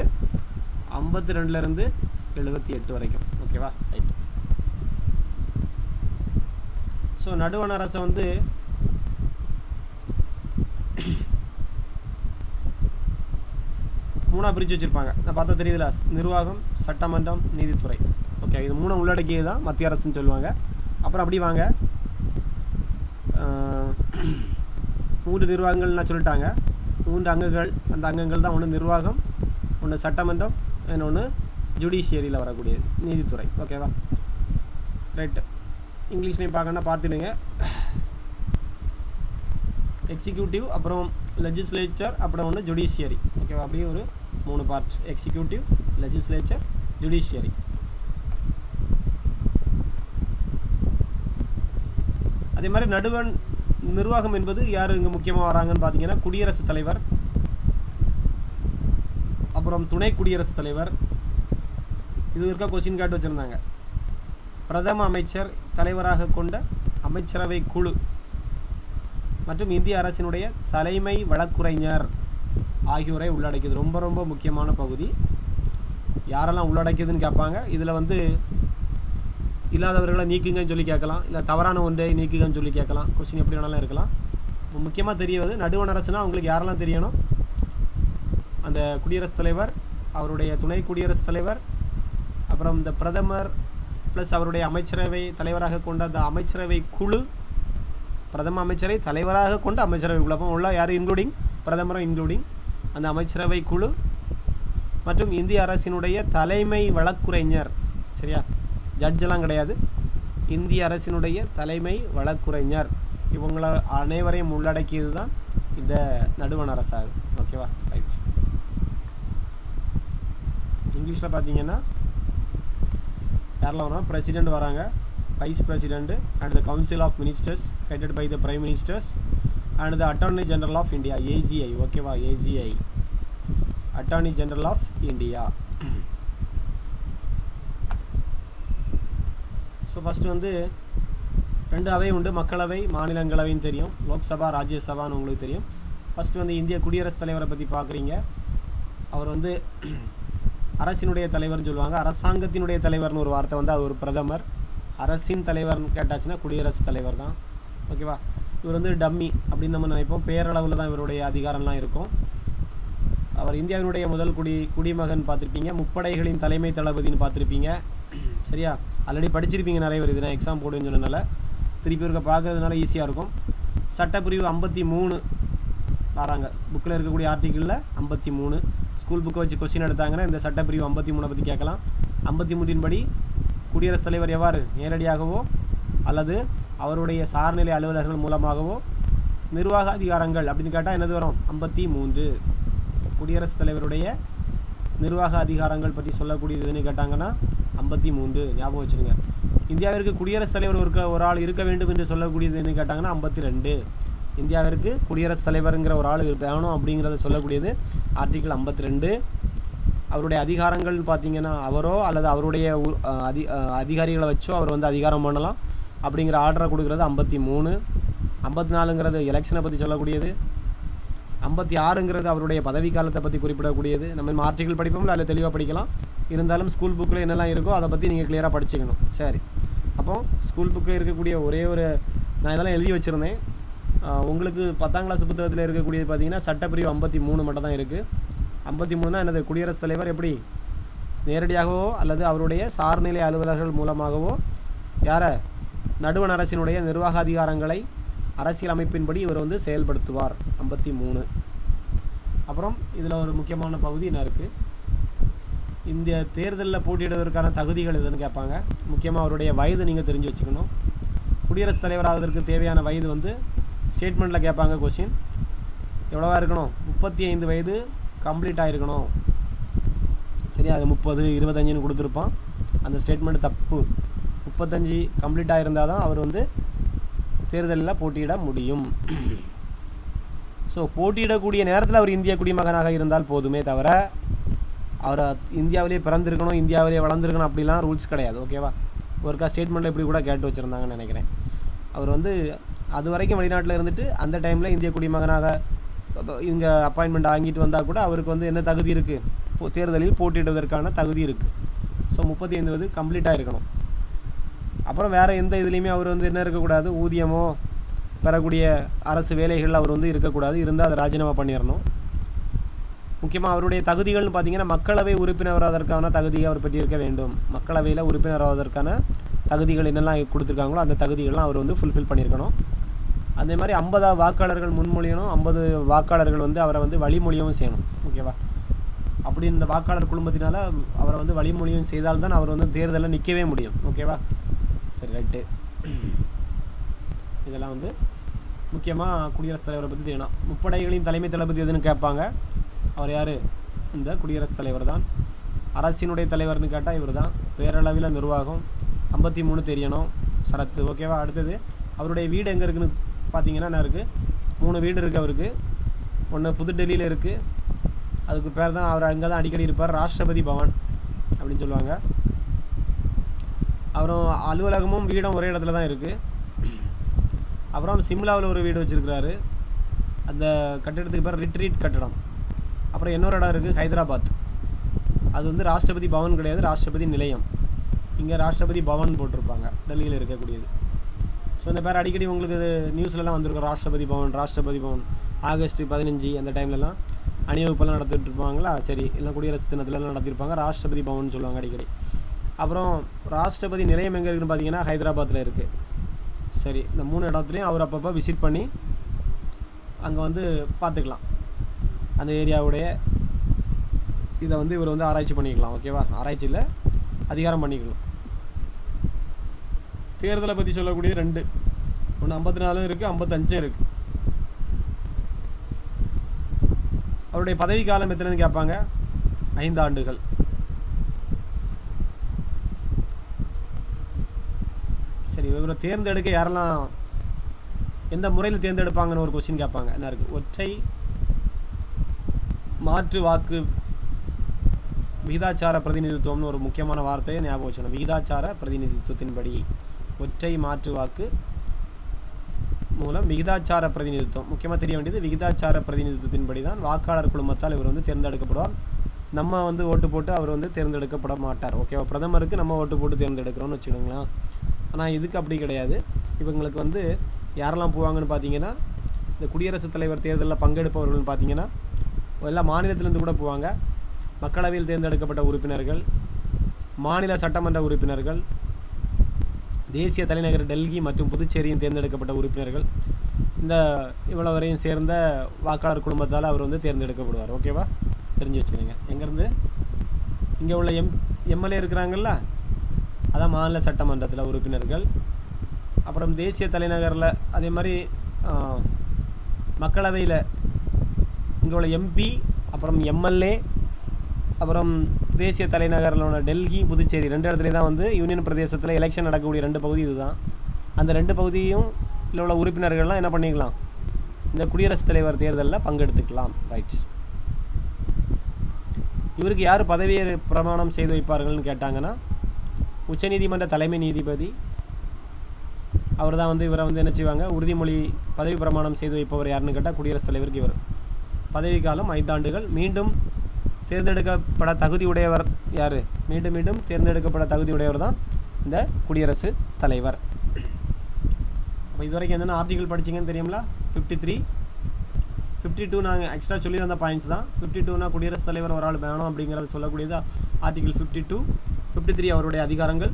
52லேருந்து 78 வரைக்கும். ஓகேவா? ரைட். ஸோ நடுவண் அரசை வந்து மூணாக பிரித்து வச்சுருப்பாங்க. நான் பார்த்தா தெரியுதுல, நிர்வாகம், சட்டமன்றம், நீதித்துறை. ஓகே, இது 3 உள்ளடக்கியது தான் மத்திய அரசுன்னு சொல்லுவாங்க. அப்புறம் அப்படி வாங்க, 3 நிர்வாகங்கள் நான் சொல்லிட்டாங்க, 3 அங்கங்கள். அந்த அங்கங்கள் தான் ஒன்று நிர்வாகம், ஒன்று சட்டமன்றம், இன்னொன்று ஜுடிஷியரியில் வரக்கூடியது நீதித்துறை. ஓகேவா? ரைட்டு. இங்கிலீஷ்லேயும் பார்க்கணுன்னா பார்த்துடுங்க. எக்ஸிக்யூட்டிவ், அப்புறம் லெஜிஸ்லேச்சர், அப்புறம் ஒன்று ஜுடிஷியரி. ஓகேவா? அப்படியே ஒரு 3 பார்ட்: எக்ஸிக்யூட்டிவ், லெஜிஸ்லேச்சர், ஜுடிஷியரி. அதே மாதிரி நடுவண் நிர்வாகம் என்பது யார் இங்கே முக்கியமாக வராங்கன்னு பார்த்தீங்கன்னா, குடியரசுத் தலைவர், அப்புறம் துணை குடியரசுத் தலைவர். இது இருக்க கொஸ்டின் கார்டு வச்சுருந்தாங்க. பிரதம அமைச்சர் தலைவராக கொண்ட அமைச்சரவை குழு மற்றும் இந்திய அரசினுடைய தலைமை வழக்குரைஞர் ஆகியோரை உள்ளடக்கியது. ரொம்ப ரொம்ப முக்கியமான பகுதி. யாரெல்லாம் உள்ளடக்கியதுன்னு கேட்பாங்க. இதில் வந்து இல்லாதவர்களை நீக்குங்கன்னு சொல்லி கேட்கலாம், இல்லை தவறான ஒன்றை நீக்குங்கன்னு சொல்லி கேட்கலாம். கொஸ்டின் எப்படி வேணாலும் இருக்கலாம். முக்கியமாக தெரியாது நடுவண் அரசுனா அவங்களுக்கு யாரெல்லாம் தெரியணும்? அந்த குடியரசுத் தலைவர், அவருடைய துணை குடியரசுத் தலைவர், அப்புறம் இந்த பிரதமர் ப்ளஸ் அவருடைய அமைச்சரவை தலைவராக கொண்ட அந்த அமைச்சரவை குழு, பிரதம அமைச்சரை தலைவராக கொண்ட அமைச்சரவை குழு. அப்போ உள்ள யார் இன்க்ளூடிங்? பிரதமரும் இன்க்ளூடிங் அந்த அமைச்சரவை குழு மற்றும் இந்திய அரசினுடைய தலைமை வழக்குரைஞர். சரியா? ஜட்ஜெல்லாம் கிடையாது, இந்திய அரசினுடைய தலைமை வழக்குரைஞர். இவங்கள அனைவரையும் உள்ளடக்கியது தான் இந்த நடுவண் அரசாகும். ஓகேவா? ரைட். இங்கிலீஷில் பார்த்தீங்கன்னா யாரெல்லாம் வராங்க? பிரசிடெண்ட் வராங்க, vice president, and the council of ministers headed by the prime ministers and the attorney general of India, AGI. ஓகேவா? AGI, attorney general of India. So first வந்து 2 அவை உண்டு, மக்களவை, மாநிலங்களவைன்னு தெரியும், லோக்சபா, ராஜ்யசபான்னு உங்களுக்கு தெரியும். ஃபஸ்ட்டு வந்து இந்திய குடியரசுத் தலைவரை பற்றி பார்க்குறீங்க. அவர் வந்து அரசினுடைய தலைவர்னு சொல்லுவாங்க. அரசாங்கத்தினுடைய தலைவர்னு ஒரு வார்த்தை வந்து அவர் ஒரு பிரதமர். அரசின் தலைவர்னு கேட்டாச்சுன்னா குடியரசுத் தலைவர் தான். ஓகேவா? இவர் வந்து டம்மி அப்படின்னு நம்ம நினைப்போம். பேரளவில் தான் இவருடைய அதிகாரம்லாம் இருக்கும். அவர் இந்தியாவினுடைய முதல் குடிமகன் பார்த்துருப்பீங்க. முப்படைகளின் தலைமை தளபதினு பார்த்துருப்பீங்க. சரியா? ஆல்ரெடி படிச்சிருப்பீங்க நிறைய பேர். இது நான் எக்ஸாம் போடுன்னு சொன்னதுனால திருப்பி இருக்க பார்க்கறதுனால ஈஸியாக இருக்கும். சட்டப்பிரிவு 53 வராங்க. புக்கில் இருக்கக்கூடிய ஆர்டிக்கிளில் 53 ஸ்கூல் புக்கை வச்சு கொஸ்டின் எடுத்தாங்கன்னா இந்த சட்டப்பிரிவு 53 பற்றி கேட்கலாம். 53 படி குடியரசுத் தலைவர் எவ்வாறு நேரடியாகவோ அல்லது அவருடைய சார்நிலை அலுவலர்கள் மூலமாகவோ நிர்வாக அதிகாரங்கள் அப்படின்னு கேட்டால் என்னது வரும்? 53. குடியரசுத் தலைவருடைய நிர்வாக அதிகாரங்கள் பற்றி சொல்லக்கூடியது எதுன்னு கேட்டாங்கன்னா 53. ஞாபகம் வச்சுருங்க. இந்தியாவிற்கு குடியரசுத் தலைவர் ஒரு ஆள் இருக்க வேண்டும் என்று சொல்லக்கூடியது எதுன்னு கேட்டாங்கன்னா 52. இந்தியாவிற்கு குடியரசுத் தலைவருங்கிற ஒரு ஆள் வேணும் அப்படிங்கிறத சொல்லக்கூடியது ஆர்டிகிள் 52. அவருடைய அதிகாரங்கள் பார்த்தீங்கன்னா அவரோ அல்லது அவருடைய அதிகாரிகளை வச்சோ அவர் வந்து அதிகாரம் பண்ணலாம் அப்படிங்கிற ஆர்டரை கொடுக்குறது 53. 54ங்கிறது எலெக்ஷனை பற்றி சொல்லக்கூடியது. 56ங்கிறது அவருடைய பதவி காலத்தை பற்றி குறிப்பிடக்கூடியது. நம்ம ஆர்டிகிள் படிப்போம்ல, அதில் தெளிவாக படிக்கலாம். இருந்தாலும் ஸ்கூல் புக்கில் என்னெல்லாம் இருக்கோ அதை பற்றி நீங்கள் கிளியராக படிச்சுக்கணும். சரி, அப்போ ஸ்கூல் புக்கில் இருக்கக்கூடிய ஒரே ஒரு நான் இதெல்லாம் எழுதி வச்சுருந்தேன். உங்களுக்கு 10ஆம் கிளாஸ் புத்தகத்தில் இருக்கக்கூடியது பார்த்தீங்கன்னா சட்டப்பிரிவு 53 மட்டும் தான் இருக்குது. 53 தான் என்னது, குடியரசுத் தலைவர் எப்படி நேரடியாகவோ அல்லது அவருடைய சார்நிலை அலுவலர்கள் மூலமாகவோ யாரை நடுவண் அரசினுடைய நிர்வாக அதிகாரங்களை அரசியல் அமைப்பின்படி இவர் வந்து செயல்படுத்துவார். 53. அப்புறம் இதில் ஒரு முக்கியமான பகுதி என்ன இருக்குது, இந்த தேர்தலில் போட்டியிடுவதற்கான தகுதிகள் எதுன்னு கேட்பாங்க. முக்கியமாக அவருடைய வயது நீங்கள் தெரிஞ்சு வச்சுக்கணும். குடியரசுத் தலைவராவதற்கு தேவையான வயது வந்து ஸ்டேட்மெண்ட்டில் கேட்பாங்க. கொஸ்டின் எவ்வளோவா இருக்கணும், 35 வயது கம்ப்ளீட் ஆகிருக்கணும். சரி, அது 30 25ன்னு கொடுத்துருப்பான். அந்த ஸ்டேட்மெண்ட் தப்பு. 35 கம்ப்ளீட் ஆகிருந்தால் தான் அவர் வந்து தேர்தலில் போட்டியிட முடியும். ஸோ போட்டியிடக்கூடிய நேரத்தில் அவர் இந்திய குடிமகனாக இருந்தால் போதுமே தவிர அவர் இந்தியாவிலே பிறந்திருக்கணும், இந்தியாவிலே வளர்ந்துருக்கணும் அப்படிலாம் ரூல்ஸ் கிடையாது. ஓகேவா? ஒருக்கா ஸ்டேட்மெண்ட்டில் இப்படி கூட கேட்டு வச்சுருந்தாங்கன்னு நினைக்கிறேன். அவர் வந்து அது வரைக்கும் வெளிநாட்டில் இருந்துட்டு அந்த டைமில் இந்திய குடிமகனாக இங்கே அப்பாயின்மெண்ட் வாங்கிட்டு வந்தால் கூட அவருக்கு வந்து என்ன தகுதி இருக்குது, தேர்தலில் போட்டியிடுவதற்கான தகுதி இருக்குது. ஸோ 35 வந்து கம்ப்ளீட்டாக இருக்கணும். அப்புறம் வேறு எந்த இதுலேயுமே அவர் வந்து என்ன இருக்கக்கூடாது, ஊதியமோ பெறக்கூடிய அரசு வேலைகளில் அவர் வந்து இருக்கக்கூடாது. இருந்தால் அதை ராஜினாமா பண்ணிடணும். முக்கியமாக அவருடைய தகுதிகள்னு பார்த்தீங்கன்னா மக்களவை உறுப்பினராவதற்கான தகுதியை அவர் பெற்றிருக்க வேண்டும். மக்களவையில் உறுப்பினராவதற்கான தகுதிகள் என்னெல்லாம் கொடுத்துருக்காங்களோ அந்த தகுதிகள்லாம் அவர் வந்து ஃபுல்ஃபில் பண்ணியிருக்கணும். அதே மாதிரி 50 வாக்காளர்கள் முன்மொழியணும், 50 வாக்காளர்கள் வந்து அவரை வந்து வழிமொழியவும் செய்யணும். ஓகேவா? அப்படி இந்த வாக்காளர் குடும்பத்தினால் அவரை வந்து வழிமொழியும் செய்தால்தான் அவர் வந்து தேர்தலில் நிற்கவே முடியும். ஓகேவா? சரி, ரைட்டு. இதெல்லாம் வந்து முக்கியமாக குடியரசுத் தலைவரை பற்றி தெரியணும். முப்படைகளின் தலைமை தளபதி எதுன்னு கேட்பாங்க. அவர் யார், இந்த குடியரசுத் தலைவர் தான். அரசினுடைய தலைவர்னு கேட்டால் இவர் தான். பேரளவில் நிர்வாகம் 53 தெரியணும், சரத்து. ஓகேவா? அடுத்தது அவருடைய வீடு எங்கே இருக்குதுன்னு பார்த்தீங்கன்னா என்ன இருக்குது, 3 வீடு இருக்குது அவருக்கு. ஒன்று புதுடெல்லியில் இருக்குது, அதுக்கு பேர் தான் அவர் அங்கே தான் அடிக்கடி இருப்பார், ராஷ்டிரபதி பவன் அப்படின்னு சொல்லுவாங்க. அப்புறம் அலுவலகமும் வீடும் ஒரே இடத்துல தான் இருக்குது. அப்புறம் சிம்லாவில் ஒரு வீடு வச்சுருக்கிறாரு, அந்த கட்டிடத்துக்கு பேர் ரிட்ரீட் கட்டடம். அப்புறம் இன்னொரு இடம் இருக்குது ஹைதராபாத், அது வந்து ராஷ்டிரபதி பவன் கிடையாது, ராஷ்டிரபதி நிலையம். இங்கே ராஷ்டிரபதி பவன் போட்டிருப்பாங்க, டெல்லியில் இருக்கக்கூடியது. ஸோ இந்த பேர் அடிக்கடி உங்களுக்கு நியூஸ்லலாம் வந்திருக்கும், ராஷ்டிரபதி பவன், ராஷ்டிரபதி பவன். ஆகஸ்ட் 15 அந்த டைம்லலாம் அணிவகுப்பெல்லாம் நடத்திட்டு இருப்பாங்களா, சரி, இல்லை குடியரசு தினத்துலலாம் நடத்திருப்பாங்க, ராஷ்டிரபதி பவன் சொல்லுவாங்க அடிக்கடி. அப்புறம் ராஷ்டிரபதி நிலையம் எங்கே இருக்குதுன்னு பார்த்தீங்கன்னா ஹைதராபாத்தில் இருக்குது. சரி, இந்த 3 இடத்துலையும் அவர் அப்பப்போ விசிட் பண்ணி அங்கே வந்து பார்த்துக்கலாம். அந்த ஏரியாவுடைய இதை வந்து இவர் வந்து ஆராய்ச்சி பண்ணிக்கலாம். ஓகேவா? ஆராய்ச்சியில் அதிகாரம் பண்ணிக்கலாம். தேர்தலை பற்றி சொல்லக்கூடிய 2, ஒன்று 54 இருக்குது, 55 இருக்குது. அவருடைய பதவி காலம் எத்தனைன்னு கேட்பாங்க, 5 ஆண்டுகள். சரி, இவரை தேர்ந்தெடுக்க யாரெல்லாம் எந்த முறையில் தேர்ந்தெடுப்பாங்கன்னு ஒரு கொஸ்டின் கேட்பாங்க. என்ன இருக்குது, ஒற்றை மாற்று வாக்கு விகிதாச்சார பிரதிநிதித்துவம்னு ஒரு முக்கியமான வார்த்தையை ஞாபகம் வச்சுக்கணும். விகிதாச்சார பிரதிநிதித்துவத்தின்படி ஒற்றை மாற்று வாக்கு மூலம் விகிதாச்சார பிரதிநிதித்துவம், முக்கியமாக தெரிய வேண்டியது விகிதாச்சார பிரதிநிதித்துவத்தின்படி தான் வாக்காளர் குழுமத்தால் இவர் வந்து தேர்ந்தெடுக்கப்படுவார். நம்ம வந்து ஓட்டு போட்டு அவர் வந்து தேர்ந்தெடுக்கப்பட மாட்டார். ஓகேவா? பிரதமருக்கு நம்ம ஓட்டு போட்டு தேர்ந்தெடுக்கிறோம்னு வச்சுக்கோங்களேன். ஆனால் இதுக்கு அப்படி கிடையாது. இவங்களுக்கு வந்து யாரெல்லாம் போவாங்கன்னு பார்த்தீங்கன்னா, இந்த குடியரசுத் தலைவர் தேர்தலில் பங்கெடுப்பவர்கள்னு பார்த்தீங்கன்னா எல்லா மாநிலத்திலேருந்து கூட போவாங்க. மக்களவையில் தேர்ந்தெடுக்கப்பட்ட உறுப்பினர்கள், மாநில சட்டமன்ற உறுப்பினர்கள், தேசிய தலைநகர் டெல்லி மற்றும் புதுச்சேரியின் தேர்ந்தெடுக்கப்பட்ட உறுப்பினர்கள், இந்த இவ்வளோ வரையும் சேர்ந்த வாக்காளர் குடும்பத்தால் அவர் வந்து தேர்ந்தெடுக்கப்படுவார். ஓகேவா? தெரிஞ்சு வச்சுக்கோங்க. எங்கேருந்து இங்கே உள்ள எம்எல்ஏ இருக்கிறாங்கல்ல, அதான் மாநில சட்டமன்றத்தில் உறுப்பினர்கள். அப்புறம் தேசிய தலைநகரில் அதே மாதிரி மக்களவையில் இங்கே உள்ள எம்பி, அப்புறம் எம்எல்ஏ, அப்புறம் தேசிய தலைநகரில் டெல்லி, புதுச்சேரி 2 இடத்துலையும் தான் வந்து யூனியன் பிரதேசத்தில் எலெக்ஷன் நடக்கக்கூடிய 2 பகுதி இதுதான். அந்த 2 பகுதியும் உள்ள உறுப்பினர்கள்லாம் என்ன பண்ணிக்கலாம், இந்த குடியரசுத் தலைவர் தேர்தலில் பங்கெடுத்துக்கலாம். ரைட். இவருக்கு யார் பதவியை பிரமாணம் செய்து வைப்பார்கள்னு கேட்டாங்கன்னா, உச்சநீதிமன்ற தலைமை நீதிபதி அவர் தான் வந்து இவரை வந்து என்ன செய்வாங்க, உறுதிமொழி பதவி பிரமாணம் செய்து வைப்பவர் யாருன்னு கேட்டால் குடியரசுத் தலைவருக்கு இவர். பதவிக்காலம் 5 ஆண்டுகள். மீண்டும் தேர்ந்தெடுக்கப்பட தகுதியுடையவர் யார்? மீண்டும் தேர்ந்தெடுக்கப்பட தகுதியுடையவர் தான் இந்த குடியரசுத் தலைவர். அப்போ இதுவரைக்கும் என்னென்ன ஆர்டிகல் படிச்சிங்கன்னு தெரியுங்களா? 53, 52 நாங்கள் எக்ஸ்ட்ரா சொல்லி தந்த பாயிண்ட்ஸ் தான். 52னா குடியரசுத் தலைவர் ஒரு ஆள் வேணும் அப்படிங்கிறத சொல்லக்கூடியது ஆர்டிகல் 52. 53 அவருடைய அதிகாரங்கள்.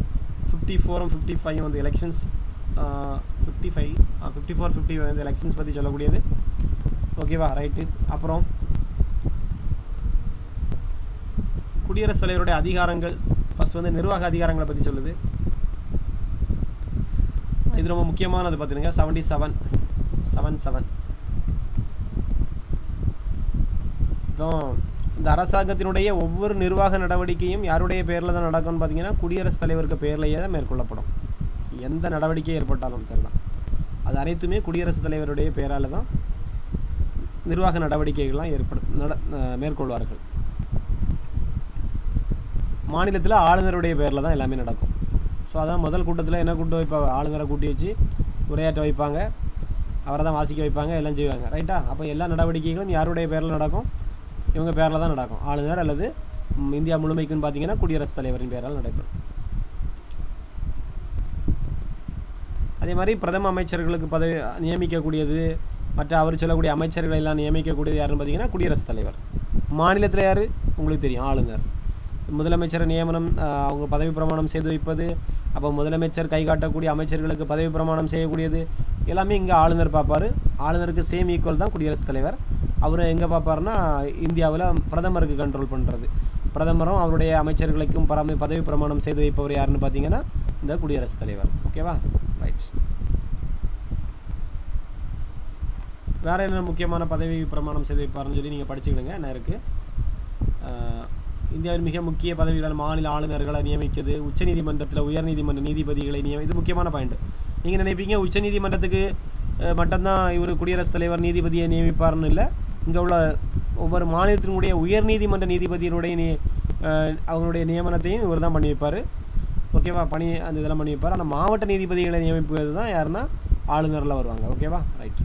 54 55 வந்து எலெக்ஷன்ஸ். 54 50 வந்து எலெக்ஷன்ஸ் பற்றி சொல்லக்கூடியது. ஓகேவா? ரைட்டு. அப்புறம் குடியரசுத் தலைவருடைய அதிகாரங்கள் ஃபஸ்ட் வந்து நிர்வாக அதிகாரங்களை பற்றி சொல்லுது. இது ரொம்ப முக்கியமானது பார்த்துருங்க. 77. இப்போ இந்த அரசாங்கத்தினுடைய ஒவ்வொரு நிர்வாக நடவடிக்கையும் யாருடைய பேரில் தான் நடக்கும்னு பார்த்தீங்கன்னா குடியரசுத் தலைவருக்கு பேர்லேயே தான் மேற்கொள்ளப்படும். எந்த நடவடிக்கை ஏற்பட்டாலும் சரிதான், அது அனைத்துமே குடியரசுத் தலைவருடைய பேரால் தான் நிர்வாக நடவடிக்கைகள்லாம் மேற்கொள்வார்கள். மாநிலத்தில் ஆளுநருடைய பேரில் தான் எல்லாமே நடக்கும். ஸோ அதான் முதல் கூட்டத்தில் என்ன கூட்ட வைப்பாங்க, ஆளுநரை கூட்டி வச்சு உரையாற்ற வைப்பாங்க, அவரை தான் வாசிக்க வைப்பாங்க, எல்லாம் செய்வாங்க. ரைட்டா? அப்போ எல்லா நடவடிக்கைகளும் யாருடைய பேரில் நடக்கும்? இவங்க பேரில் தான் நடக்கும். ஆளுநர் அல்லது இந்தியா முழுமைக்குன்னு பார்த்தீங்கன்னா குடியரசுத் தலைவரின் பேரால் நடைபெறும். அதே மாதிரி பிரதம அமைச்சர்களுக்கு பதவி நியமிக்கக்கூடியது, மற்ற அவர் சொல்லக்கூடிய அமைச்சர்களை எல்லாம் நியமிக்கக்கூடியது யாருன்னு பார்த்தீங்கன்னா குடியரசுத் தலைவர். மாநிலத்தில் யார் உங்களுக்கு தெரியும், ஆளுநர். முதலமைச்சர் நியமனம், அவங்க பதவி பிரமாணம் செய்து வைப்பது, அப்போ முதலமைச்சர் கை காட்டக்கூடிய அமைச்சர்களுக்கு பதவி பிரமாணம் செய்யக்கூடியது எல்லாமே இங்கே ஆளுநர் பார்ப்பார். ஆளுநருக்கு சேம் ஈக்குவல் தான் குடியரசுத் தலைவர். அவர் எங்கே பார்ப்பாருன்னா இந்தியாவில் பிரதமருக்கு கண்ட்ரோல் பண்ணுறது. பிரதமரும் அவருடைய அமைச்சர்களுக்கும் பதவி பிரமாணம் செய்து வைப்பவர் யாருன்னு பார்த்தீங்கன்னா இந்த குடியரசுத் தலைவர். ஓகேவா? ரைட். வேறு என்ன முக்கியமான பதவி பிரமாணம் செய்து வைப்பாருன்னு சொல்லி நீங்கள் படிச்சுக்கிடுங்க. என்ன இருக்குது, இந்தியாவின் மிக முக்கிய பதவிகள் மாநில ஆளுநர்களை நியமிக்கிறது, உச்சநீதிமன்றத்தில் உயர்நீதிமன்ற நீதிபதிகளை இது முக்கியமான பாயிண்ட். நீங்கள் நினைப்பீங்க உச்சநீதிமன்றத்துக்கு மட்டும்தான் இவர் குடியரசுத் தலைவர் நீதிபதியை நியமிப்பார்னு இல்லை. இங்கே உள்ள ஒவ்வொரு மாநிலத்தினுடைய உயர்நீதிமன்ற நீதிபதியினுடைய அவங்களுடைய நியமனத்தையும் இவர் தான் பண்ணி வைப்பார். ஓகேவா? அந்த இதெல்லாம் பண்ணி வைப்பார். ஆனால் மாவட்ட நீதிபதிகளை நியமிப்பது தான் யாருன்னா ஆளுநரில் வருவாங்க. ஓகேவா? ரைட்.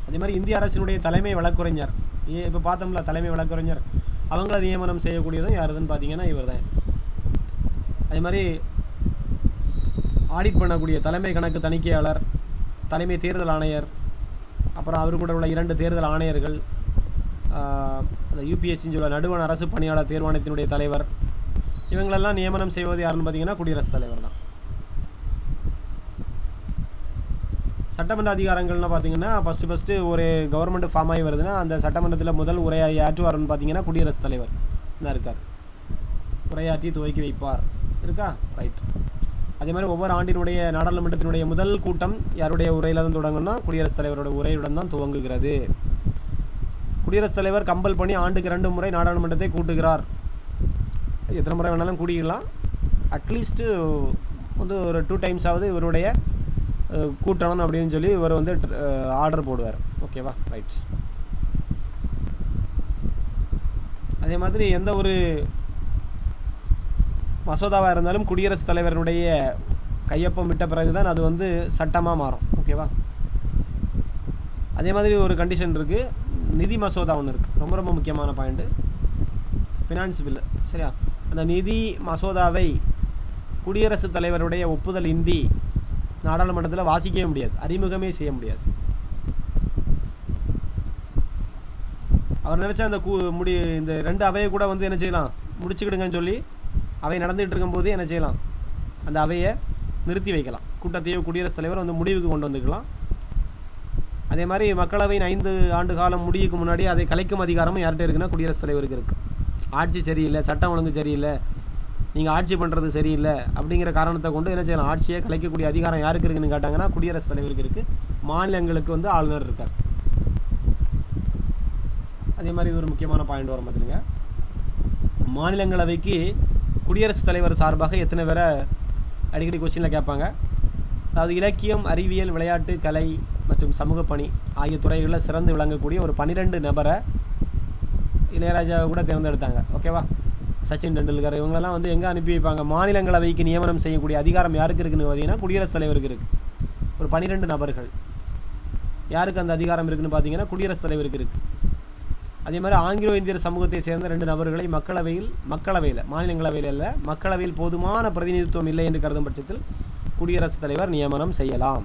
அதே மாதிரி இந்திய அரசினுடைய தலைமை வழக்குரைஞர், இப்போ பார்த்தோம்ல தலைமை வழக்குரைஞர், அவங்கள நியமனம் செய்யக்கூடியதும் யாருதுன்னு பார்த்தீங்கன்னா இவர் தான். அதே மாதிரி ஆடிட் பண்ணக்கூடிய தலைமை கணக்கு தணிக்கையாளர், தலைமை தேர்தல் ஆணையர், அப்புறம் அவர் கூட உள்ள 2 தேர்தல் ஆணையர்கள், அந்த யூபிஎஸ்சின்னு சொல்ல நடுவண் அரசு பணியாளர் தேர்வாணையத்தினுடைய தலைவர், இவங்களெல்லாம் நியமனம் செய்வது யாருன்னு பார்த்தீங்கன்னா குடியரசுத் தலைவர் தான். சட்டமன்ற அதிகாரங்கள்னு பார்த்தீங்கன்னா ஃபஸ்ட்டு ஒரு கவர்மெண்ட் ஃபார்ம் ஆகி வருதுன்னா அந்த சட்டமன்றத்தில் முதல் உரையாற்றி ஆற்றுவார்னு பார்த்தீங்கன்னா குடியரசுத் தலைவர் தான் இருக்கார். உரையாற்றி துவக்கி வைப்பார். இருக்கா? ரைட். அதே மாதிரி ஒவ்வொரு ஆண்டினுடைய நாடாளுமன்றத்தினுடைய முதல் கூட்டம் யாருடைய உரையில் தான் தொடங்கும்னா குடியரசுத் தலைவரோட உரையுடன் தான் துவங்குகிறது. குடியரசுத் தலைவர் கம்பல் பண்ணி ஆண்டுக்கு 2 முறை நாடாளுமன்றத்தை கூட்டுகிறார். எத்தனை முறை வேணாலும் கூட்டிக்கலாம். அட்லீஸ்ட்டு வந்து ஒரு 2 டைம்ஸ் ஆகுது இவருடைய கூட்டணும் அப்படின்னு சொல்லி இவர் வந்து ஆர்டர் போடுவார். ஓகேவா? ரைட்ஸ். அதே மாதிரி எந்த ஒரு மசோதாவாக இருந்தாலும் குடியரசுத் தலைவருடைய கையொப்பம் விட்ட பிறகு தான் அது வந்து சட்டமாக மாறும். ஓகேவா? அதே மாதிரி ஒரு கண்டிஷன் இருக்குது, நிதி மசோதா ஒன்று இருக்குது, ரொம்ப ரொம்ப முக்கியமான பாயிண்ட்டு, ஃபினான்ஸ் பில்லு. சரியா? அந்த நிதி மசோதாவை குடியரசுத் தலைவருடைய ஒப்புதல் இன்றி நாடாளுமன்றத்தில் வாசிக்கவே முடியாது, அறிமுகமே செய்ய முடியாது. அவர் நினச்சா அந்த இந்த 2 அவையை கூட வந்து என்ன செய்யலாம், முடிச்சுக்கிடுங்கன்னு சொல்லி அவை நடந்துகிட்டு இருக்கும்போது என்ன செய்யலாம், அந்த அவையை நிறுத்தி வைக்கலாம். கூட்டத்தையோ குடியரசுத் தலைவர் வந்து முடிவுக்கு கொண்டு வந்துக்கலாம். அதே மாதிரி மக்களவையின் 5 ஆண்டு காலம் முடிவுக்கு முன்னாடி அதை கலைக்கும் அதிகாரமும் யார்கிட்ட இருக்குன்னா குடியரசுத் தலைவருக்கு இருக்குது. ஆட்சி சரியில்லை, சட்டம் ஒழுங்கு சரியில்லை, நீங்கள் ஆட்சி பண்ணுறது சரியில்லை அப்படிங்கிற காரணத்தை கொண்டு என்ன செய்யலாம், ஆட்சியை கலைக்கக்கூடிய அதிகாரம் யாருக்கு இருக்குன்னு கேட்டாங்கன்னா குடியரசுத் தலைவருக்கு இருக்குது. மாநிலங்களுக்கு வந்து ஆளுநர் இருக்கார். அதே மாதிரி இது ஒரு முக்கியமான பாயிண்ட் வரும் பார்த்துங்க. மாநிலங்களவைக்கு குடியரசுத் தலைவர் சார்பாக எத்தனை பேரை அடிக்கடி கொஸ்டினில் கேட்பாங்க. அதாவது இலக்கியம், அறிவியல், விளையாட்டு, கலை மற்றும் சமூக பணி ஆகிய துறைகளில் சிறந்து விளங்கக்கூடிய ஒரு 12 நபரை இளையராஜா கூட தேர்ந்தெடுத்தாங்க. ஓகேவா? சச்சின் டெண்டுல்கர் இவங்களெல்லாம் வந்து எங்கே அனுப்பி வைப்பாங்க? மாநிலங்களவைக்கு நியமனம் செய்யக்கூடிய அதிகாரம் யாருக்கு இருக்குன்னு பார்த்தீங்கன்னா குடியரசுத் தலைவருக்கு இருக்குது. ஒரு 12 நபர்கள். யாருக்கு அந்த அதிகாரம் இருக்குதுன்னு பார்த்தீங்கன்னா குடியரசுத் தலைவருக்கு இருக்குது. அதே மாதிரி ஆங்கிலோ இந்தியர் சமூகத்தை சேர்ந்த 2 நபர்களை மக்களவையில் மாநிலங்களவையில் இல்லை, மக்களவையில் போதுமான பிரதிநிதித்துவம் இல்லை என்று கருதும் பட்சத்தில் குடியரசுத் தலைவர் நியமனம் செய்யலாம்.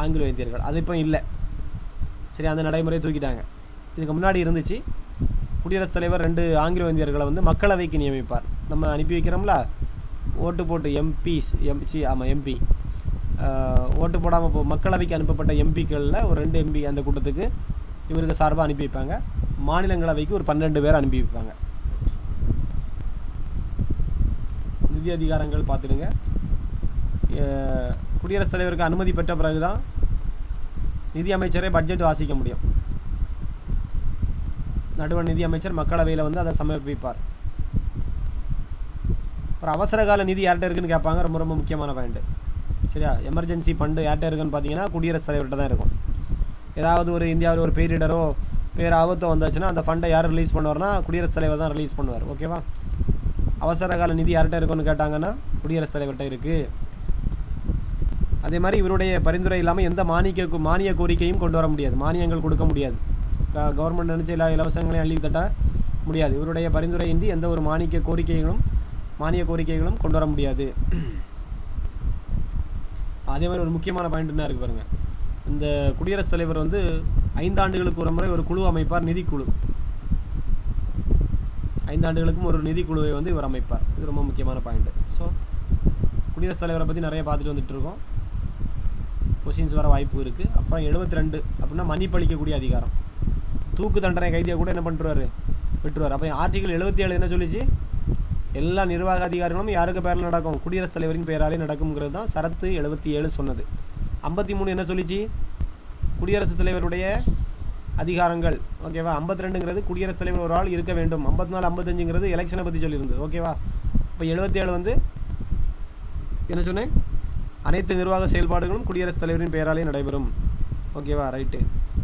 ஆங்கிலோ இந்தியர்கள் அது இப்போ இல்லை, சரி, அந்த நடைமுறையை தூக்கிட்டாங்க. இதுக்கு முன்னாடி இருந்துச்சு. குடியரசுத் தலைவர் 2 ஆங்கிலோ இந்தியர்களை வந்து மக்களவைக்கு நியமிப்பார். நம்ம அனுப்பி வைக்கிறோம்ல, ஓட்டு போட்டு எம்பி ஓட்டு போடாமல் மக்களவைக்கு அனுப்பப்பட்ட எம்பிக்களில் ஒரு 2 எம்பி அந்த கூட்டத்துக்கு இவருக்கு சார்பாக அனுப்பி வைப்பாங்க. மாநிலங்களவைக்கு ஒரு 12 பேர் அனுப்பி வைப்பாங்க. நிதி அதிகாரங்கள் பார்த்துடுங்க. குடியரசுத் தலைவருக்கு அனுமதி பெற்ற பிறகு தான் நிதி அமைச்சரே பட்ஜெட் வாசிக்க முடியும். நடுவர் நிதி அமைச்சர் மக்களவையில் வந்து அதை சமர்ப்பிப்பார். அப்புறம் அவசர கால நிதி யார்கிட்ட இருக்குன்னு கேட்பாங்க. ரொம்ப ரொம்ப முக்கியமான பாயிண்ட். சரியா? எமர்ஜென்சி ஃபண்டு யார்கிட்ட இருக்குன்னு பார்த்தீங்கன்னா குடியரசுத் தலைவர்கிட்ட தான் இருக்கும். ஏதாவது ஒரு இந்தியாவில் ஒரு பேரிடரோ ஆபத்தோ வந்துச்சுன்னா அந்த ஃபண்டை யார் ரிலீஸ் பண்ணுவார்னா குடியரசுத் தலைவர் தான் ரிலீஸ் பண்ணுவார். ஓகேவா? அவசர கால நிதி யார்கிட்ட இருக்குன்னு கேட்டாங்கன்னா குடியரசுத் தலைவர்கிட்ட இருக்குது. அதே மாதிரி இவருடைய பரிந்துரை இல்லாமல் எந்த மானிய கோரிக்கையும் கொண்டு வர முடியாது. மானியங்கள் கொடுக்க முடியாது. கவர்மெண்ட் நினச்ச எல்லா இலவசங்களையும் அள்ளி தட்ட முடியாது. இவருடைய பரிந்துரையின்றி எந்த ஒரு மானிய கோரிக்கைகளும் கொண்டு வர முடியாது. அதே மாதிரி ஒரு முக்கியமான பாயிண்ட் என்ன இருக்குது பாருங்கள். இந்த குடியரசுத் தலைவர் வந்து 5 ஆண்டுகளுக்கு ஒரு முறை ஒரு குழு அமைப்பார், நிதிக்குழு. 5 ஆண்டுகளுக்கும் ஒரு நிதிக்குழுவை வந்து இவர் அமைப்பார். இது ரொம்ப முக்கியமான பாயிண்ட். ஸோ குடியரசுத் தலைவரை பற்றி நிறைய பார்த்துட்டு வந்துட்டு இருக்கோம். கொஸ்டின்ஸ் வர வாய்ப்பு இருக்குது. அப்புறம் 72 அப்படின்னா மன்னிப்பளிக்கக்கூடிய அதிகாரம். தூக்கு தண்டனை கைதியை கூட என்ன பண்ணிட்டுருவார், விட்டுருவார். அப்போ ஆர்டிகல் 77 என்ன சொல்லிச்சு? எல்லா நிர்வாக அதிகாரங்களும் யாருக்கு பேரில் நடக்கும்? குடியரசுத் தலைவரின் பெயராலே நடக்கும்ங்கிறது தான் சரத்து 77 சொன்னது. 53 என்ன சொல்லிச்சு? குடியரசுத் தலைவருடைய அதிகாரங்கள். ஓகேவா? 52ங்கிறது குடியரசுத் தலைவர் ஒரு ஆள் இருக்க வேண்டும். 54 55ங்கிறது எலெக்ஷனை பற்றி சொல்லியிருந்தது. ஓகேவா? இப்போ 77 வந்து என்ன சொன்னேன்? அனைத்து நிர்வாக செயல்பாடுகளும் குடியரசுத் தலைவரின் பெயராலே நடைபெறும். ஓகேவா? ரைட்டு.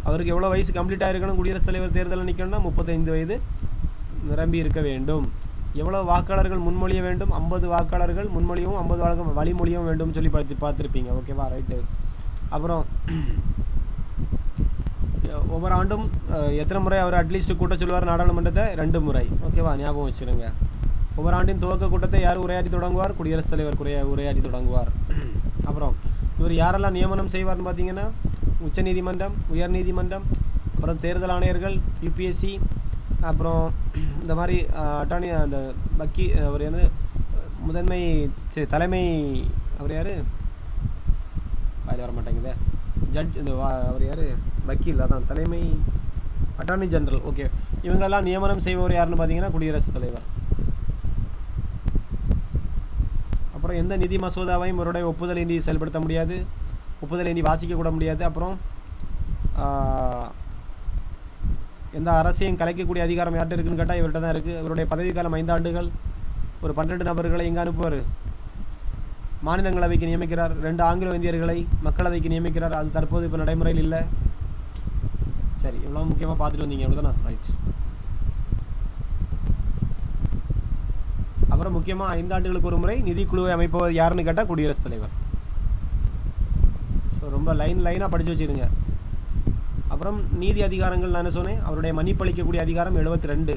அவருக்கு எவ்வளோ வயசு கம்ப்ளீட் ஆகிருக்கணும்? குடியரசுத் தலைவர் தேர்தலில் நிற்கணும்னா 35 வயது நிரம்பி இருக்க வேண்டும். எவ்வளோ வாக்காளர்கள் முன்மொழிய வேண்டும்? 50 வாக்காளர்கள் முன்மொழியவும் 50 வழிமொழியவும் வேண்டும் சொல்லி பார்த்துருப்பீங்க. ஓகேவா? ரைட்டு. அப்புறம் ஒவ்வொரு ஆண்டும் எத்தனை முறை அவர் அட்லீஸ்ட் கூட்ட சொல்லுவார் நாடாளுமன்றத்தை? 2 முறை. ஓகேவா? ஞாபகம் வச்சுருங்க. ஒவ்வொரு ஆண்டின் துவக்க கூட்டத்தை யார் உரையாற்றி தொடங்குவார்? குடியரசுத் தலைவர் உரையாற்றி தொடங்குவார். அப்புறம் இவர் யாரெல்லாம் நியமனம் செய்வார்னு பார்த்தீங்கன்னா உச்சநீதிமன்றம், உயர்நீதிமன்றம், அப்புறம் தேர்தல் ஆணையர்கள், யூபிஎஸ்சி, அப்புறம் இந்த மாதிரி அட்டார்னி, அந்த அவர் வந்து முதன்மை தலைமை, அவர் யார் வாயில் வர மாட்டேங்குது, ஜட்ஜ், இந்த அவர் யார், வக்கீல், அதான் தலைமை அட்டார்னி ஜெனரல். ஓகே, இவங்களெல்லாம் நியமனம் செய்பவர் யாருன்னு பார்த்தீங்கன்னா குடியரசுத் தலைவர். அப்புறம் எந்த நிதி மசோதாவையும் இவருடைய ஒப்புதல் இன்றி செயல்படுத்த முடியாது, ஒப்புதல் இன்றி வாசிக்கக்கூட முடியாது. அப்புறம் எந்த அரசையும் கலைக்கக்கூடிய அதிகாரம் யார்கிட்ட இருக்குன்னு கேட்டால் இவர்கிட்ட தான் இருக்குது. இவருடைய பதவிக்காலம் 5 ஆண்டுகள். ஒரு 12 நபர்களை எங்கே அனுப்புவார்? மாநிலங்களவைக்கு நியமிக்கிறார். 2 ஆங்கிலோ இந்தியர்களை மக்களவைக்கு நியமிக்கிறார். அது தற்போது இப்போ நடைமுறையில் இல்லை. சரி, இவ்வளோ முக்கியமாக பார்த்துட்டு வந்தீங்க, அப்படிதானே? ரைட். அப்புறம் முக்கியமாக 5 ஆண்டுகளுக்கு ஒரு முறை நிதிக்குழுவை அமைப்பவர் யாருன்னு கேட்டால் குடியரசுத் தலைவர். ஸோ ரொம்ப லைனாக படித்து வச்சுருங்க. அப்புறம் நீதி அதிகாரங்கள் நான் என்ன சொன்னேன்? அவருடைய மன்னிப்பளிக்கக்கூடிய அதிகாரம் 72.